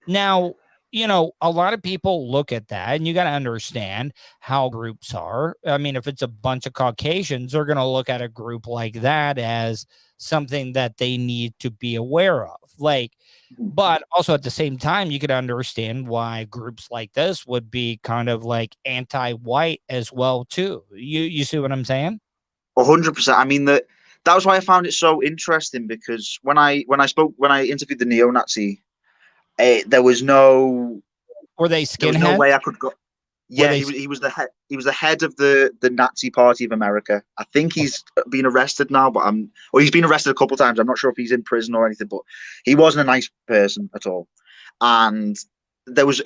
Now, a lot of people look at that, and you got to understand how groups are. I mean, if it's a bunch of Caucasians, they're going to look at a group like that as something that they need to be aware of. But also at the same time, you could understand why groups like this would be kind of anti-white as well too. You see what I'm saying? 100%. I mean, that was why I found it so interesting, because when I interviewed the neo-Nazi, there was no. Were they skinheads? There was no way I could go. Yeah, he was the head. He was the head of the Nazi Party of America. I think he's been arrested now, but he's been arrested a couple of times. I'm not sure if he's in prison or anything, but he wasn't a nice person at all. And there was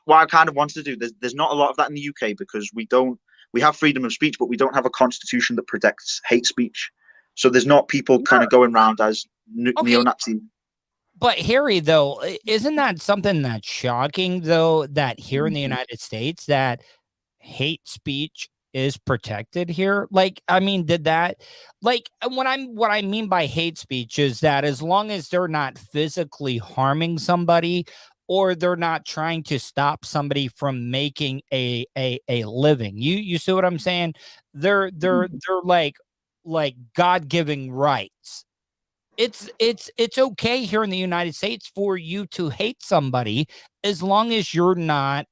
what I kind of wanted to do. There's not a lot of that in the UK, because we have freedom of speech, but we don't have a constitution that protects hate speech. So there's not people kind of going around as neo-Nazi. But Harry, though, isn't that something that's shocking, though, that here in the United States that hate speech is protected here? I mean, did that what I mean by hate speech is that as long as they're not physically harming somebody, or they're not trying to stop somebody from making a living. You see what I'm saying? They're like God-given rights. It's okay here in the United States for you to hate somebody as long as you're not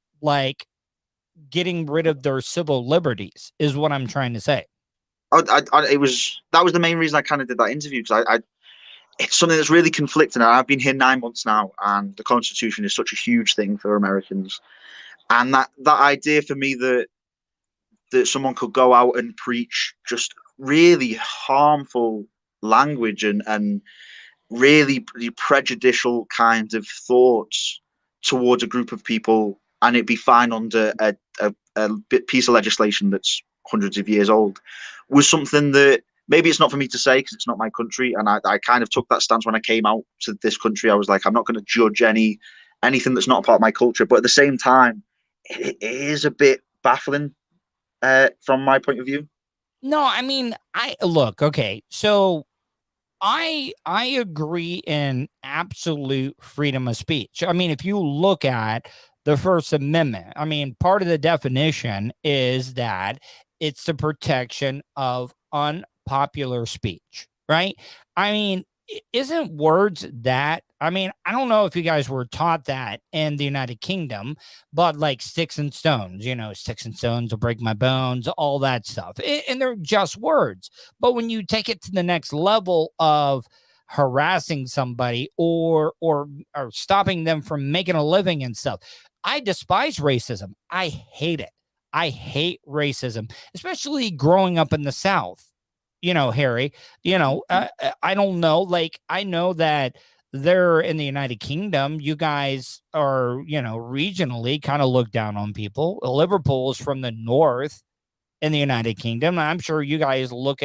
getting rid of their civil liberties, is what I'm trying to say. That was the main reason I kind of did that interview, because it's something that's really conflicting. I've been here 9 months now, and the Constitution is such a huge thing for Americans, and that idea for me that someone could go out and preach just really harmful language and really prejudicial kinds of thoughts towards a group of people, and it'd be fine under a piece of legislation that's hundreds of years old, was something that maybe it's not for me to say because it's not my country. And I kind of took that stance when I came out to this country. I was like, I'm not going to judge anything that's not a part of my culture. But at the same time, it is a bit baffling from my point of view. No, I mean, okay, so I agree in absolute freedom of speech. I mean, if you look at the First Amendment. I mean, part of the definition is that it's the protection of unpopular speech, right? I mean, isn't words that, I mean, I don't know if you guys were taught that in the United Kingdom, but like sticks and stones, sticks and stones will break my bones, all that stuff. And they're just words. But when you take it to the next level of harassing somebody or stopping them from making a living and stuff, I despise racism. I hate it. I hate racism, especially growing up in the South. Harry, I don't know. Like, I know that they're in the United Kingdom. You guys are, regionally kind of look down on people. Liverpool is from the north in the United Kingdom. I'm sure you guys look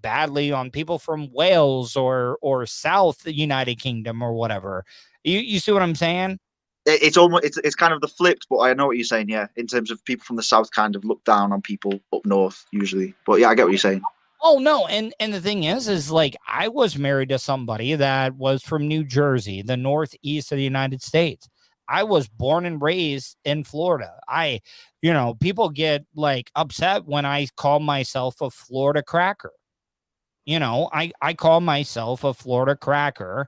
badly on people from Wales or South United Kingdom or whatever. You see what I'm saying? It's almost it's kind of the flipped, but I know what you're saying. Yeah, in terms of people from the South kind of look down on people up north usually. But yeah, I get what you're saying. Oh no, and the thing is like, I was married to somebody that was from New Jersey, the northeast of the United States. I was born and raised in Florida. People get like upset when I call myself a Florida cracker. I call myself a Florida cracker,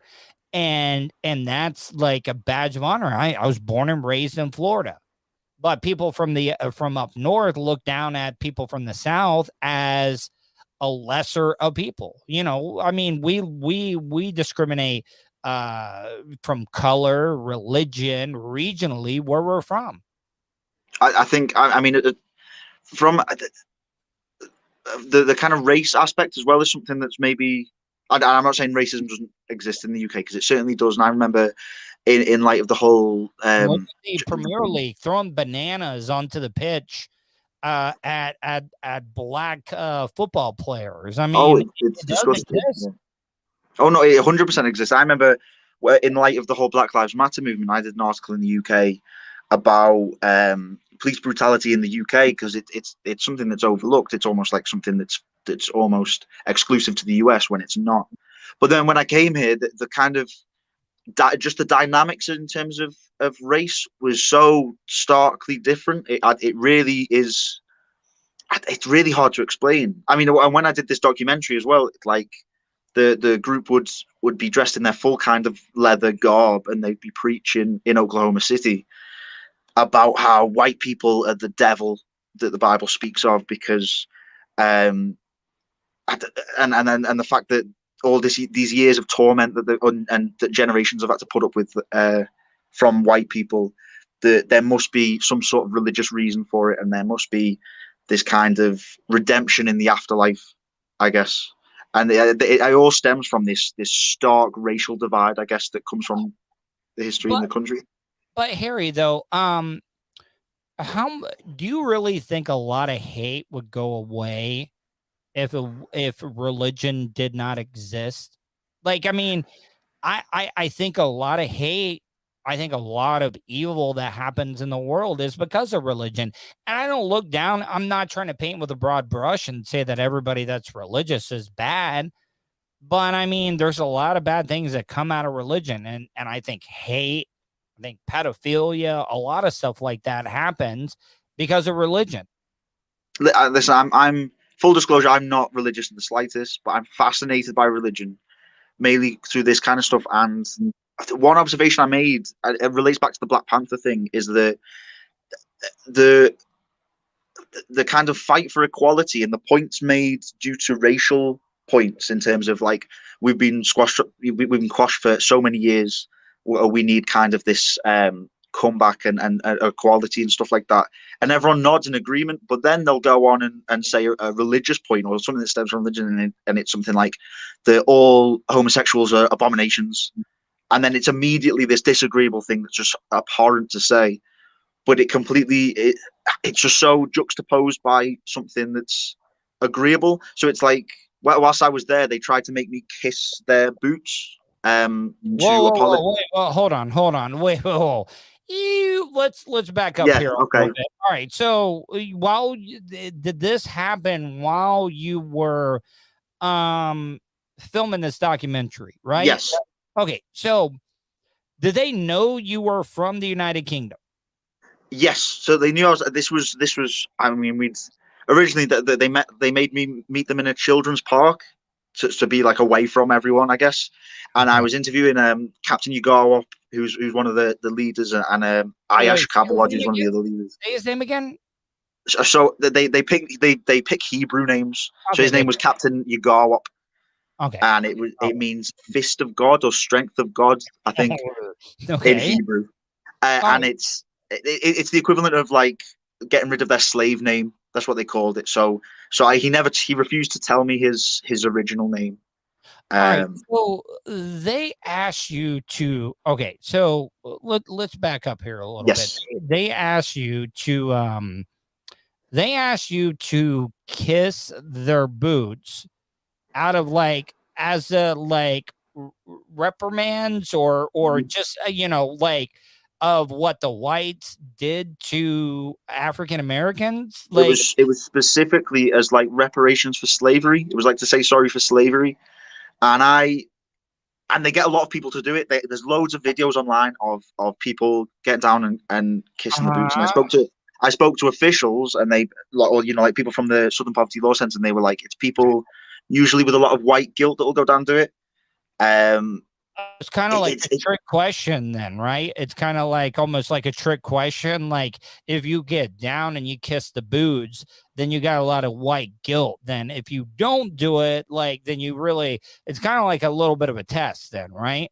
and that's like a badge of honor. I was born and raised in Florida. But people from up north look down at people from the South as a lesser of people. I mean, we discriminate from color, religion, regionally, where we're from. I think, I mean, from the kind of race aspect as well is something that's maybe, I'm not saying racism doesn't exist in the UK, because it certainly does. And I remember in light of the whole Premier League throwing bananas onto the pitch at black football players. I mean, it's disgusting. Oh no, it 100% exists. I remember in light of the whole Black Lives Matter movement, I did an article in the UK about police brutality in the UK, because it's something that's overlooked. It's almost like something that's almost exclusive to the US when it's not. But then when I came here, the kind of just the dynamics in terms of race was so starkly different. It really is. It's really hard to explain. I mean, when I did this documentary as well, like the group would be dressed in their full kind of leather garb, and they'd be preaching in Oklahoma City about how white people are the devil that the Bible speaks of, because and the fact that all these years of torment that generations have had to put up with from white people, that there must be some sort of religious reason for it, and there must be this kind of redemption in the afterlife, I guess. And it all stems from this stark racial divide, I guess, that comes from the history in the country. But Harry, though, how do you really think a lot of hate would go away if religion did not exist? Like, I mean, I think a lot of hate, I think a lot of evil that happens in the world is because of religion. And I don't look down. I'm not trying to paint with a broad brush and say that everybody that's religious is bad. But I mean, there's a lot of bad things that come out of religion. And I think hate, I think pedophilia, a lot of stuff like that happens because of religion. Listen, I'm full disclosure, I'm not religious in the slightest, but I'm fascinated by religion, mainly through this kind of stuff. And one observation I made, it relates back to the Black Panther thing, is that the kind of fight for equality and the points made due to racial points, in terms of like, we've been quashed for so many years, we need kind of this comeback and equality and stuff like that, and everyone nods in agreement. But then they'll go on and say a religious point or something that stems from religion, and it's something like that all homosexuals are abominations, and then it's immediately this disagreeable thing that's just abhorrent to say, but it's just so juxtaposed by something that's agreeable. So it's like, whilst I was there, they tried to make me kiss their boots. Whoa, hold on. Wait. Let's back up here. Okay. All right. So did this happen while you were filming this documentary, right? Yes. Okay. So did they know you were from the United Kingdom? Yes, so they knew I was. This was. I mean, we'd originally they made me meet them in a children's park to be like away from everyone, I guess. And I was interviewing Captain Yugawa, who's one of the leaders, and Ayash Kabalodge is one of the other leaders. Say his name again. So they pick Hebrew names. So his name was Captain Yugawa. Okay. And it means fist of God or strength of God, I think, in Hebrew. And it's the equivalent of like getting rid of their slave name. That's what they called it. So he refused to tell me his original name. All right, so they asked you to. Okay, so let's back up here a little bit. They asked you to. They asked you to kiss their boots out of like as a like reprimands or just like of what the whites did to African Americans. Like it was specifically as like reparations for slavery. It was like to say sorry for slavery. And they get a lot of people to do it. There's loads of videos online of people getting down and kissing the boots. And I spoke to officials, and they, or like people from the Southern Poverty Law Center, and they were like, it's people usually with a lot of white guilt that will go down and do it. It's kind of like a trick question then, right? It's kind of like almost like a trick question. Like if you get down and you kiss the boots, then you got a lot of white guilt. Then if you don't do it, like then you really, it's kind of like a little bit of a test then, right?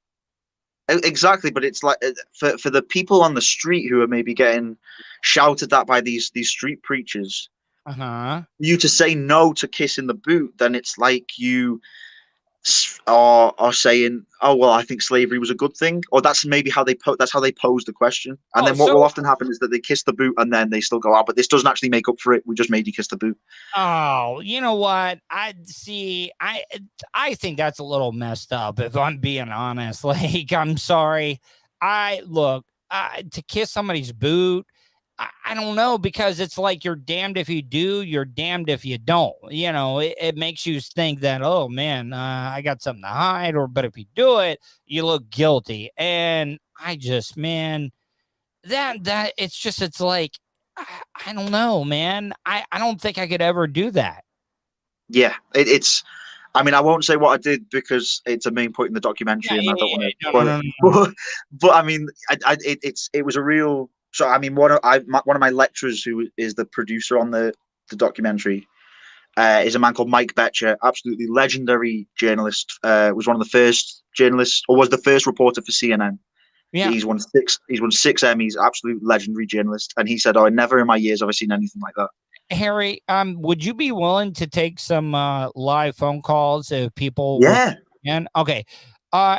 Exactly. But it's like for the people on the street who are maybe getting shouted at by these street preachers, you to say no to kissing the boot, then it's like you are saying, oh well, I think slavery was a good thing, or that's maybe how they pose the question. And then what will often happen is that they kiss the boot and then they still go, but this doesn't actually make up for it, we just made you kiss the boot. Oh, you know what, I think that's a little messed up, if I'm being honest. Like, I'm sorry, to kiss somebody's boot, I don't know, because it's like you're damned if you do, you're damned if you don't. It makes you think that, oh man, I got something to hide, but if you do it, you look guilty. And I just, man, it's like, I don't know, man. I don't think I could ever do that. Yeah, it's. I mean, I won't say what I did because it's a main point in the documentary, and I don't want to. But I mean, it was a real. So I mean, one of my lecturers, who is the producer on the documentary, is a man called Mike Betcher, absolutely legendary journalist. Was one of the first journalists, or was the first reporter for CNN. Yeah, he's won 6 Emmys. Absolute legendary journalist. And he said, "Oh, never in my years have I seen anything like that." Harry, would you be willing to take some live phone calls if people? Yeah. Okay.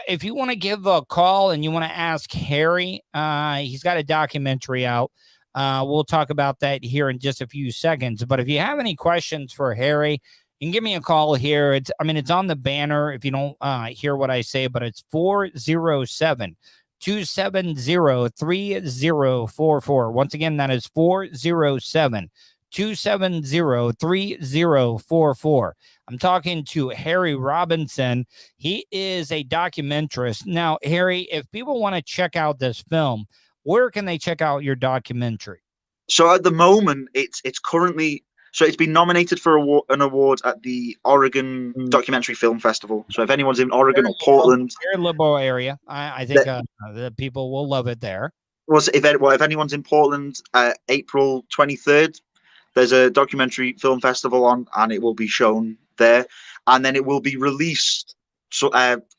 If you want to give a call and you want to ask Harry, he's got a documentary out. We'll talk about that here in just a few seconds. But if you have any questions for Harry, you can give me a call here. It's on the banner if you don't hear what I say, but it's 407-270-3044. Once again, that is 407-270-3044. I'm talking to Harry Robinson. He is a documentarist. Now, Harry, if people want to check out this film, where can they check out your documentary? So at the moment, it's currently, so it's been nominated for an award at the Oregon Documentary Film Festival. So if anyone's in Oregon or Portland, very liberal area, I think the people will love it there. If anyone's in Portland, April 23rd, there's a documentary film festival on, and it will be shown there, and then it will be released. So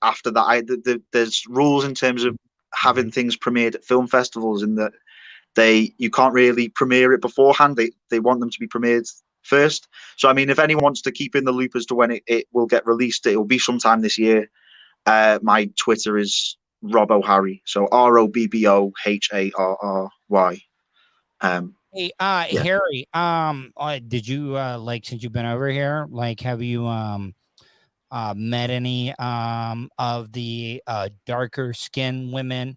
after that, there's rules in terms of having things premiered at film festivals, in that you can't really premiere it beforehand. They want them to be premiered first. So I mean, if anyone wants to keep in the loop as to when it will get released, it will be sometime this year. My Twitter is RobOHarry, so RobBoHarry. Hey, Harry, did you since you've been over here, have you met any of the darker skinned women?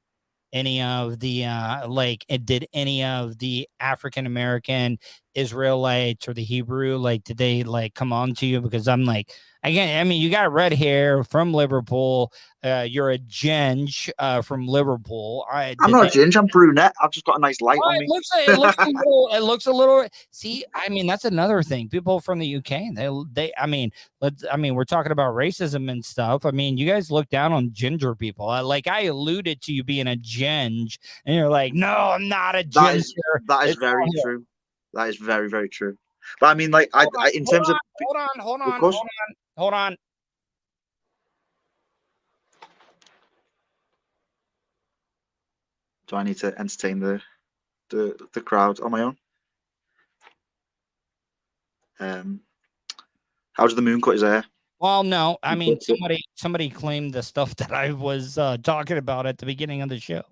Any of the did any of the African American Israelites or the Hebrew? Like, did they like come on to you? Because I'm like, again, I mean, you got red hair from Liverpool. You're a ginge from Liverpool. I'm not a ginge. I'm brunette. I've just got a nice light on me. It looks a little. See, I mean, that's another thing. People from the UK, I mean, we're talking about racism and stuff. I mean, you guys look down on ginger people. Like I alluded to you being a ginge, and you're like, no, I'm not a ginger. That is very true. That is very, very true. But I mean, like, hold on. Do I need to entertain the crowd on my own? How did the moon cut his hair? Well, no. I mean, somebody claimed the stuff that I was talking about at the beginning of the show.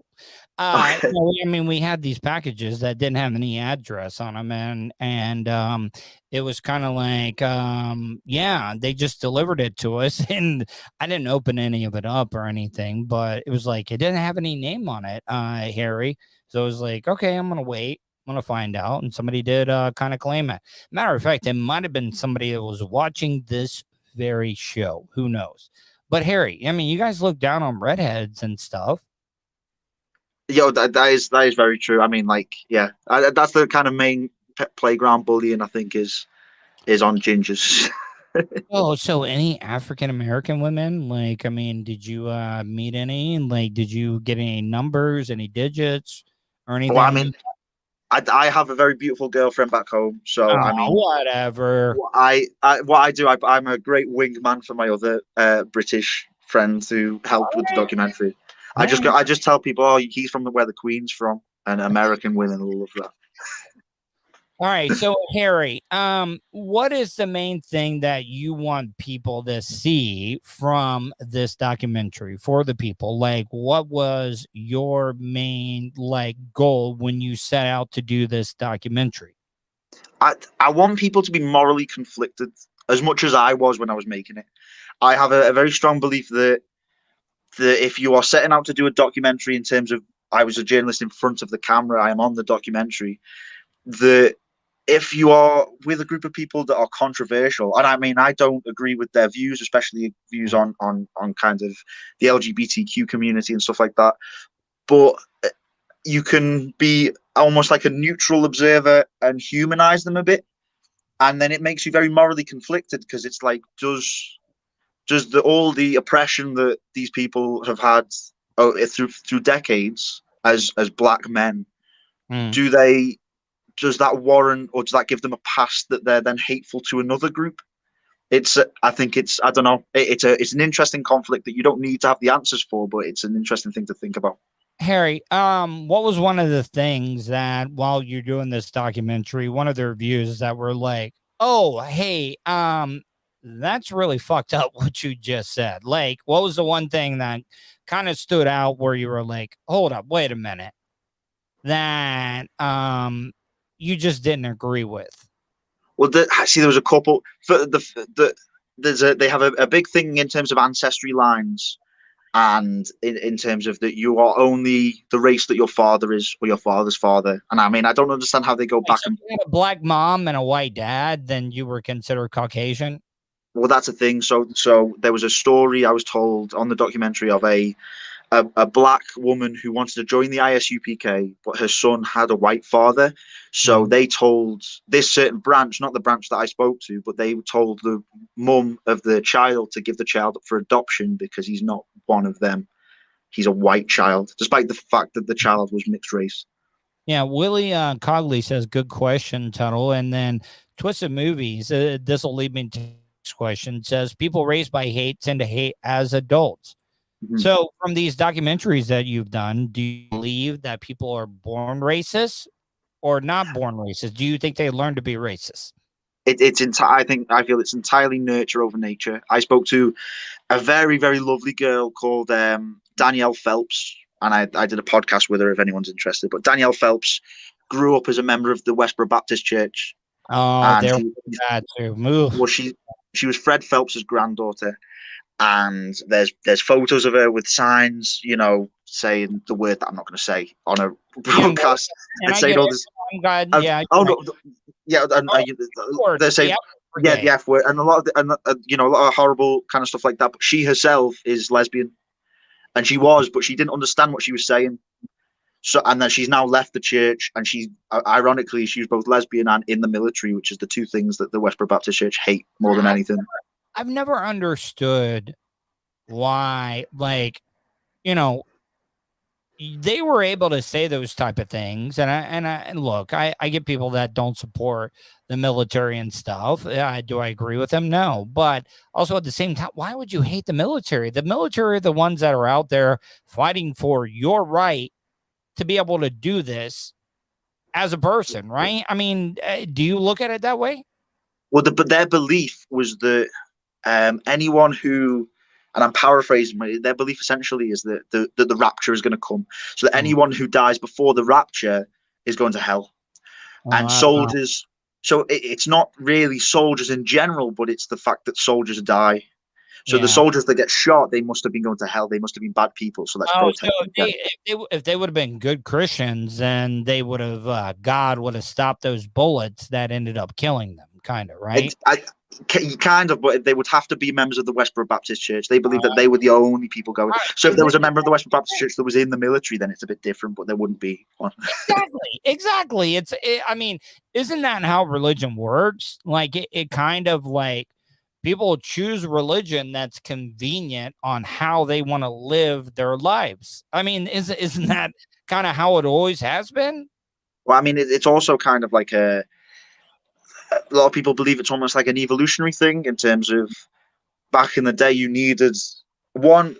I mean, we had these packages that didn't have any address on them, and it was kind of like, they just delivered it to us, and I didn't open any of it up or anything, but it was like it didn't have any name on it, Harry. So I was like, okay, I'm gonna wait. I'm gonna find out, and somebody did kind of claim it. Matter of fact, it might have been somebody that was watching this very show. Who knows? But Harry, I mean, you guys look down on redheads and stuff. Yeah, that is very true. I mean, like, yeah, that's the kind of main playground bullying, I think, is on gingers. Oh, so any African American women? Like, I mean, did you meet any? Like, did you get any numbers, any digits, or anything? Well, I mean, I have a very beautiful girlfriend back home, so I mean, whatever. What I do, I'm a great wingman for my other British friends who helped with the documentary. I just tell people, oh, he's from where the Queen's from, and American women will love that. All right, so Harry, what is the main thing that you want people to see from this documentary for the people? Like, what was your main goal when you set out to do this documentary? I want people to be morally conflicted as much as I was when I was making it. I have a very strong belief that if you are setting out to do a documentary, in terms of I was a journalist in front of the camera, I am on the documentary, that if you are with a group of people that are controversial, and I mean, I don't agree with their views, especially views on kind of the LGBTQ community and stuff like that, but you can be almost like a neutral observer and humanize them a bit, and then it makes you very morally conflicted, because it's like, does all the oppression that these people have had through decades as black men, does that warrant, or does that give them a pass that they're then hateful to another group? I don't know. It's an interesting conflict that you don't need to have the answers for, but it's an interesting thing to think about. Harry, what was one of the things that while you're doing this documentary, one of the reviews that were like, oh, hey, that's really fucked up what you just said. Like, what was the one thing that kind of stood out where you were like, hold up, wait a minute, that you just didn't agree with? Well, there was a couple. They have a big thing in terms of ancestry lines, and in terms of that you are only the race that your father is, or your father's father. And I mean, I don't understand how they go back. So if you had a black mom and a white dad, then you were considered Caucasian? Well, that's a thing. So there was a story I was told on the documentary of a black woman who wanted to join the ISUPK, but her son had a white father. So they told this certain branch, not the branch that I spoke to, but they told the mum of the child to give the child up for adoption because he's not one of them. He's a white child, despite the fact that the child was mixed race. Yeah, Willie Cogley says, good question, Tuddle. And then Twisted Movies, this will lead me to this question, says, people raised by hate tend to hate as adults. Mm-hmm. So from these documentaries that you've done, do you believe that people are born racist or not born racist? Do you think they learn to be racist? I feel it's entirely nurture over nature. I spoke to a very, very lovely girl called Danielle Phelps, and I did a podcast with her if anyone's interested. But Danielle Phelps grew up as a member of the Westboro Baptist Church. Oh, there was that too. Move. Well, she was Fred Phelps's granddaughter. And there's photos of her with signs, saying the word that I'm not going to say on a broadcast. And saying all this. I'm glad. Yeah. Yeah, and they say the F word, and a lot of a lot of horrible kind of stuff like that. But she herself is lesbian, and she was, but she didn't understand what she was saying. So, and then she's now left the church, and she, ironically, she was both lesbian and in the military, which is the two things that the Westboro Baptist Church hate more than anything. I've never understood why, like, they were able to say those type of things. And look, I get people that don't support the military and stuff. Do I agree with them? No. But also at the same time, why would you hate the military? The military are the ones that are out there fighting for your right to be able to do this as a person, right? I mean, do you look at it that way? Well, but their belief was that anyone who, and I'm paraphrasing, their belief essentially is that the rapture is going to come. So that anyone who dies before the rapture is going to hell. And soldiers, so it's not really soldiers in general, but it's the fact that soldiers die. So the soldiers that get shot, they must have been going to hell. They must have been bad people. So let's protect them. If they would have been good Christians, then they would have, God would have stopped those bullets that ended up killing them, kind of, right? Kind of, but they would have to be members of the Westboro Baptist Church. They believe that they were the only people going. So if there was a member of the Westboro Baptist Church that was in the military, then it's a bit different, but there wouldn't be one. Exactly. I mean, isn't that how religion works? Like, it kind of like people choose religion that's convenient on how they want to live their lives. I mean, isn't that kind of how it always has been? Well, I mean, it's also kind of like a lot of people believe it's almost like an evolutionary thing in terms of back in the day, you needed one,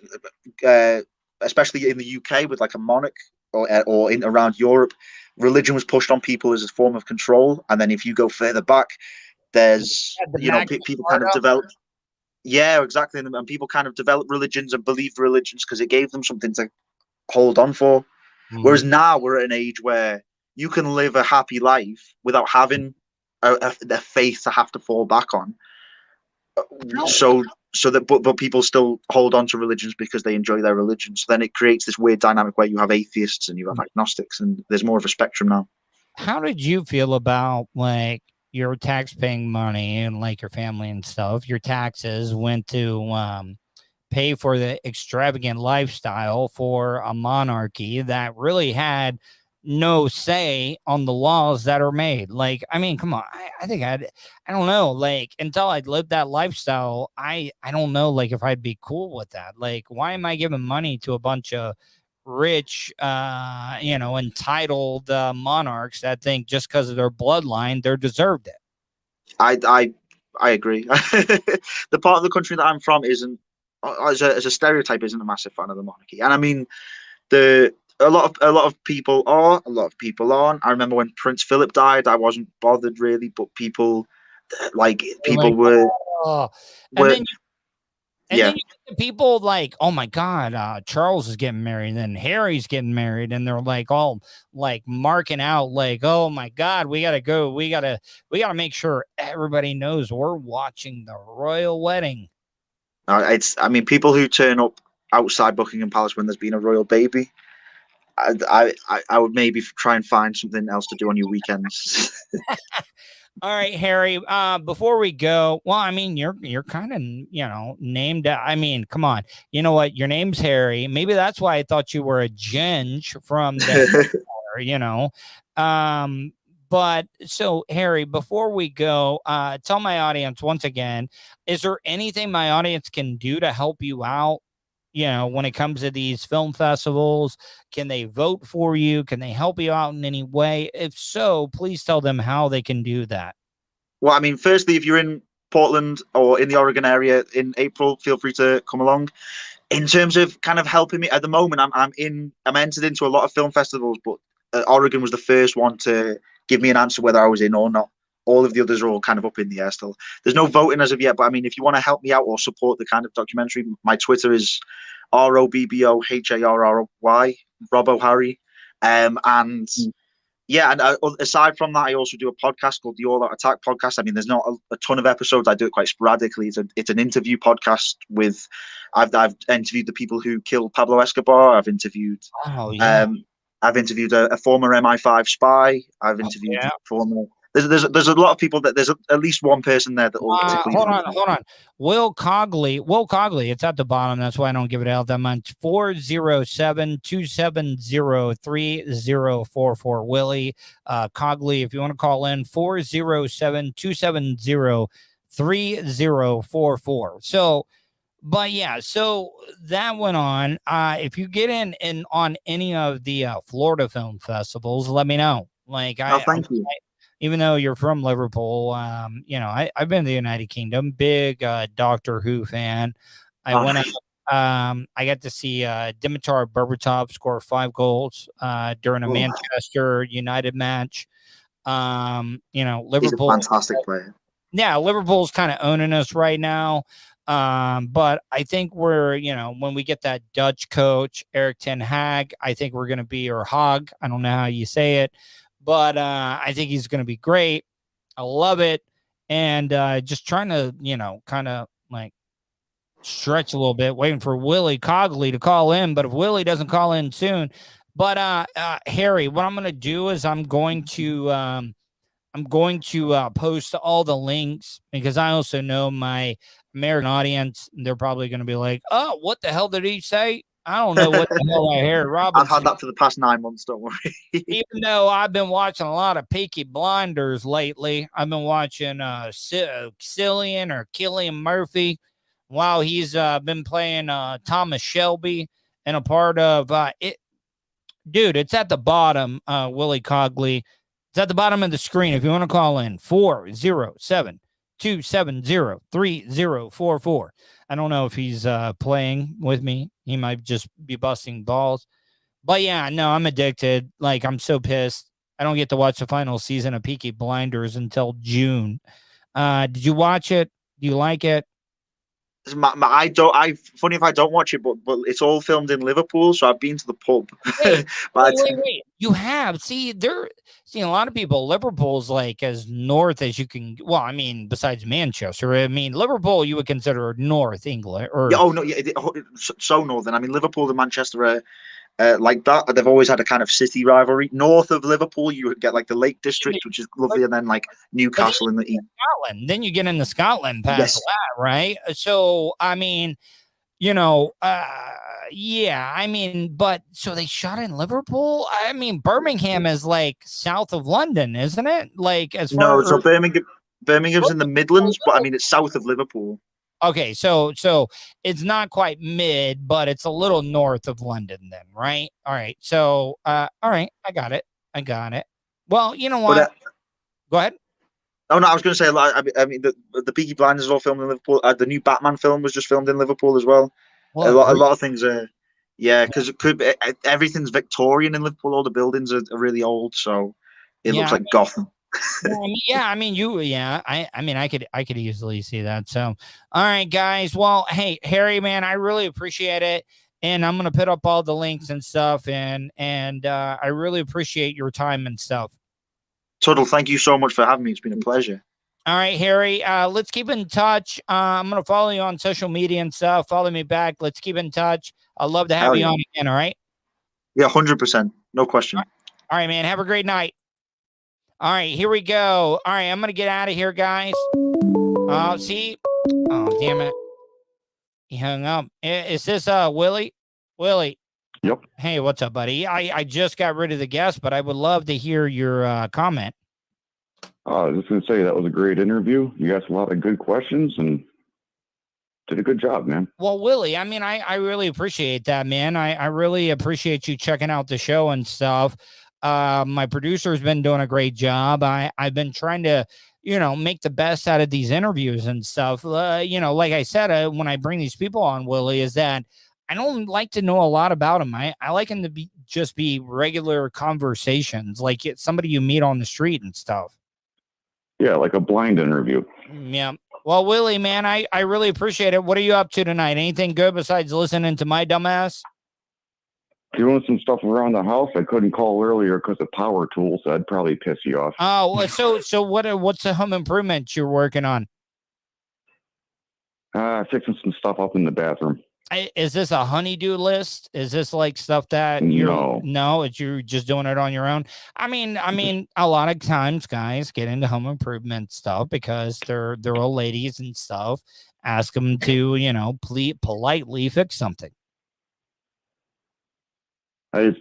especially in the UK with like a monarch or in around Europe, religion was pushed on people as a form of control. And then if you go further back, there's, people kind of developed. Yeah, exactly. And people kind of developed religions and believed religions because it gave them something to hold on for. Whereas now we're at an age where you can live a happy life without having a faith to have to fall back on. But people still hold on to religions because they enjoy their religion. So then it creates this weird dynamic where you have atheists and you have agnostics, and there's more of a spectrum now. How did you feel about like your tax-paying money and like your family and stuff? Your taxes went to pay for the extravagant lifestyle for a monarchy that really had no say on the laws that are made. Like, I mean, come on. I think I don't know, like, until I'd lived that lifestyle, I don't know, like, if I'd be cool with that. Like, why am I giving money to a bunch of rich, entitled monarchs that think just because of their bloodline, they're deserved it? I agree. The part of the country that I'm from isn't, as a stereotype, isn't a massive fan of the monarchy. And I mean, a lot of people are, a lot of people aren't. I remember when Prince Philip died, I wasn't bothered really, but people were. Then you get the people like, oh my God, Charles is getting married, and then Harry's getting married, and they're like all like marking out like, oh my God, we gotta go, we gotta make sure everybody knows we're watching the royal wedding. I mean, people who turn up outside Buckingham Palace when there's been a royal baby, I would maybe try and find something else to do on your weekends. All right, Harry, before we go, well, I mean, you're kind of, named, I mean, come on, you know what? Your name's Harry. Maybe that's why I thought you were a ginge from the, but so Harry, before we go, tell my audience once again, is there anything my audience can do to help you out? When it comes to these film festivals, can they vote for you? Can they help you out in any way? If so, please tell them how they can do that. Well, I mean, firstly, if you're in Portland or in the Oregon area in April, feel free to come along. In terms of kind of helping me at the moment, I'm entered into a lot of film festivals, but Oregon was the first one to give me an answer whether I was in or not. All of the others are all kind of up in the air still. There's no voting as of yet, but I mean, if you want to help me out or support the kind of documentary, my Twitter is ROBBOHARRY, Robbo Harry. Aside from that, I also do a podcast called the All Out Attack podcast. I mean, there's not a ton of episodes. I do it quite sporadically. It's an interview podcast with, I've interviewed the people who killed Pablo Escobar. I've interviewed, a former MI5 spy. I've interviewed there's a lot of people that there's at least one person there that will particularly. Hold on. Will Cogley, it's at the bottom. That's why I don't give it out that much. 407-270-3044. Willie Cogley, if you want to call in, 407-270-3044. So, but yeah, so that went on. If you get in on any of the Florida film festivals, let me know. Like, thank you. Even though you're from Liverpool, I've been to the United Kingdom, big Doctor Who fan. I went out, I got to see Dimitar Berbatov score 5 goals during a Manchester United match. Liverpool. He's a fantastic player. Yeah, Liverpool's kind of owning us right now. But I think we're, when we get that Dutch coach, Erik ten Hag, I think we're going to be, or Hag, I don't know how you say it, but I think he's going to be great. I love it. And just trying to, kind of like stretch a little bit, waiting for Willie Cogley to call in. But if Willie doesn't call in soon, but Harry, what I'm going to do is I'm going to post all the links, because I also know my American audience, they're probably going to be like, oh, what the hell did he say? I don't know what the hell I heard. Robinson. I've had that for the past 9 months, don't worry. Even though I've been watching a lot of Peaky Blinders lately, I've been watching Cillian Murphy while he's been playing Thomas Shelby and a part of it. Dude, it's at the bottom, Willie Cogley. It's at the bottom of the screen. If you want to call in, 407-270-3044. I don't know if he's playing with me. He might just be busting balls. But yeah, no, I'm addicted. Like, I'm so pissed. I don't get to watch the final season of Peaky Blinders until June. Did you watch it? Do you like it? Funny if I don't watch it, but it's all filmed in Liverpool, so I've been to the pub. Wait. You have. See, a lot of people, Liverpool's like as north as you can. Well, I mean, besides Manchester, Liverpool you would consider North England. Or so northern. I mean, Liverpool and Manchester are like that. They've always had a kind of city rivalry. North of Liverpool, you would get like the Lake District, which is lovely, and then like Newcastle in the east. Scotland. Then you get into Scotland past that, right? So, but so they shot in Liverpool. I mean, Birmingham is like south of London, isn't it? Like so Birmingham's in the Midlands, but I mean it's south of Liverpool. Okay, so it's not quite mid, but it's a little north of London then, right? All right. So, all right, I got it. Well, you know what? Go ahead. Oh no, I was going to say, I mean, the Peaky Blinders is all filmed in Liverpool. The new Batman film was just filmed in Liverpool as well. A lot of things are, because everything's Victorian in Liverpool. All the buildings are really old, so it looks like Gotham. I could easily see that. So, all right, guys. Well, hey, Harry, man, I really appreciate it, and I'm gonna put up all the links and stuff, and I really appreciate your time and stuff. Tuddle, thank you so much for having me. It's been a pleasure. All right, Harry. Let's keep in touch. I'm gonna follow you on social media and stuff. Follow me back. Let's keep in touch. I'd love to have you on again. All right. Yeah, 100%. No question. All right, man. Have a great night. All right, here we go. All right, I'm going to get out of here, guys. Oh, see? Oh, damn it. He hung up. Is this Willie? Willie. Yep. Hey, what's up, buddy? I just got rid of the guest, but I would love to hear your comment. I was just going to say that was a great interview. You asked a lot of good questions and did a good job, man. Well, Willie, I mean, I really appreciate that, man. I really appreciate you checking out the show and stuff. My producer's been doing a great job. I've been trying to, make the best out of these interviews and stuff. Like I said, when I bring these people on, Willie, is that I don't like to know a lot about them. I like them to be regular conversations, like it's somebody you meet on the street and stuff. Yeah, like a blind interview. Yeah. Well, Willie, man, I really appreciate it. What are you up to tonight? Anything good besides listening to my dumbass? Doing some stuff around the house. I couldn't call earlier because of power tools. So I'd probably piss you off. Oh, so what's the home improvement you're working on? Fixing some stuff up in the bathroom. Is this a honeydew list? Is this like stuff that you're just doing it on your own? I mean, a lot of times guys get into home improvement stuff because they're old ladies and stuff. Ask them to, politely fix something. I just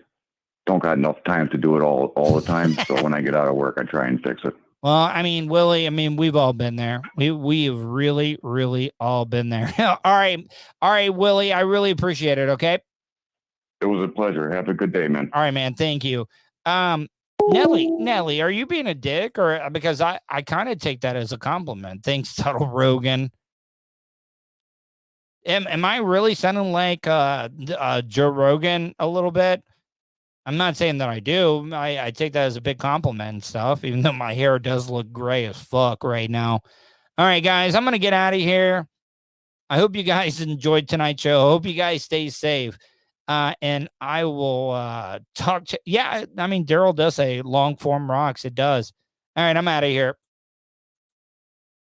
don't got enough time to do it all the time. So when I get out of work, I try and fix it. Well, I mean, Willie, we've all been there. We have really, really all been there. All right, Willie, I really appreciate it. Okay. It was a pleasure. Have a good day, man. All right, man. Thank you. Nelly, are you being a dick or because I kind of take that as a compliment. Thanks, Tuddle Rogan. Am I really sounding like Joe Rogan a little bit? I'm not saying that I do. I take that as a big compliment and stuff, even though my hair does look gray as fuck right now. All right, guys, I'm going to get out of here. I hope you guys enjoyed tonight's show. I hope you guys stay safe. And I will talk to, Daryl does say long form rocks. It does. All right, I'm out of here.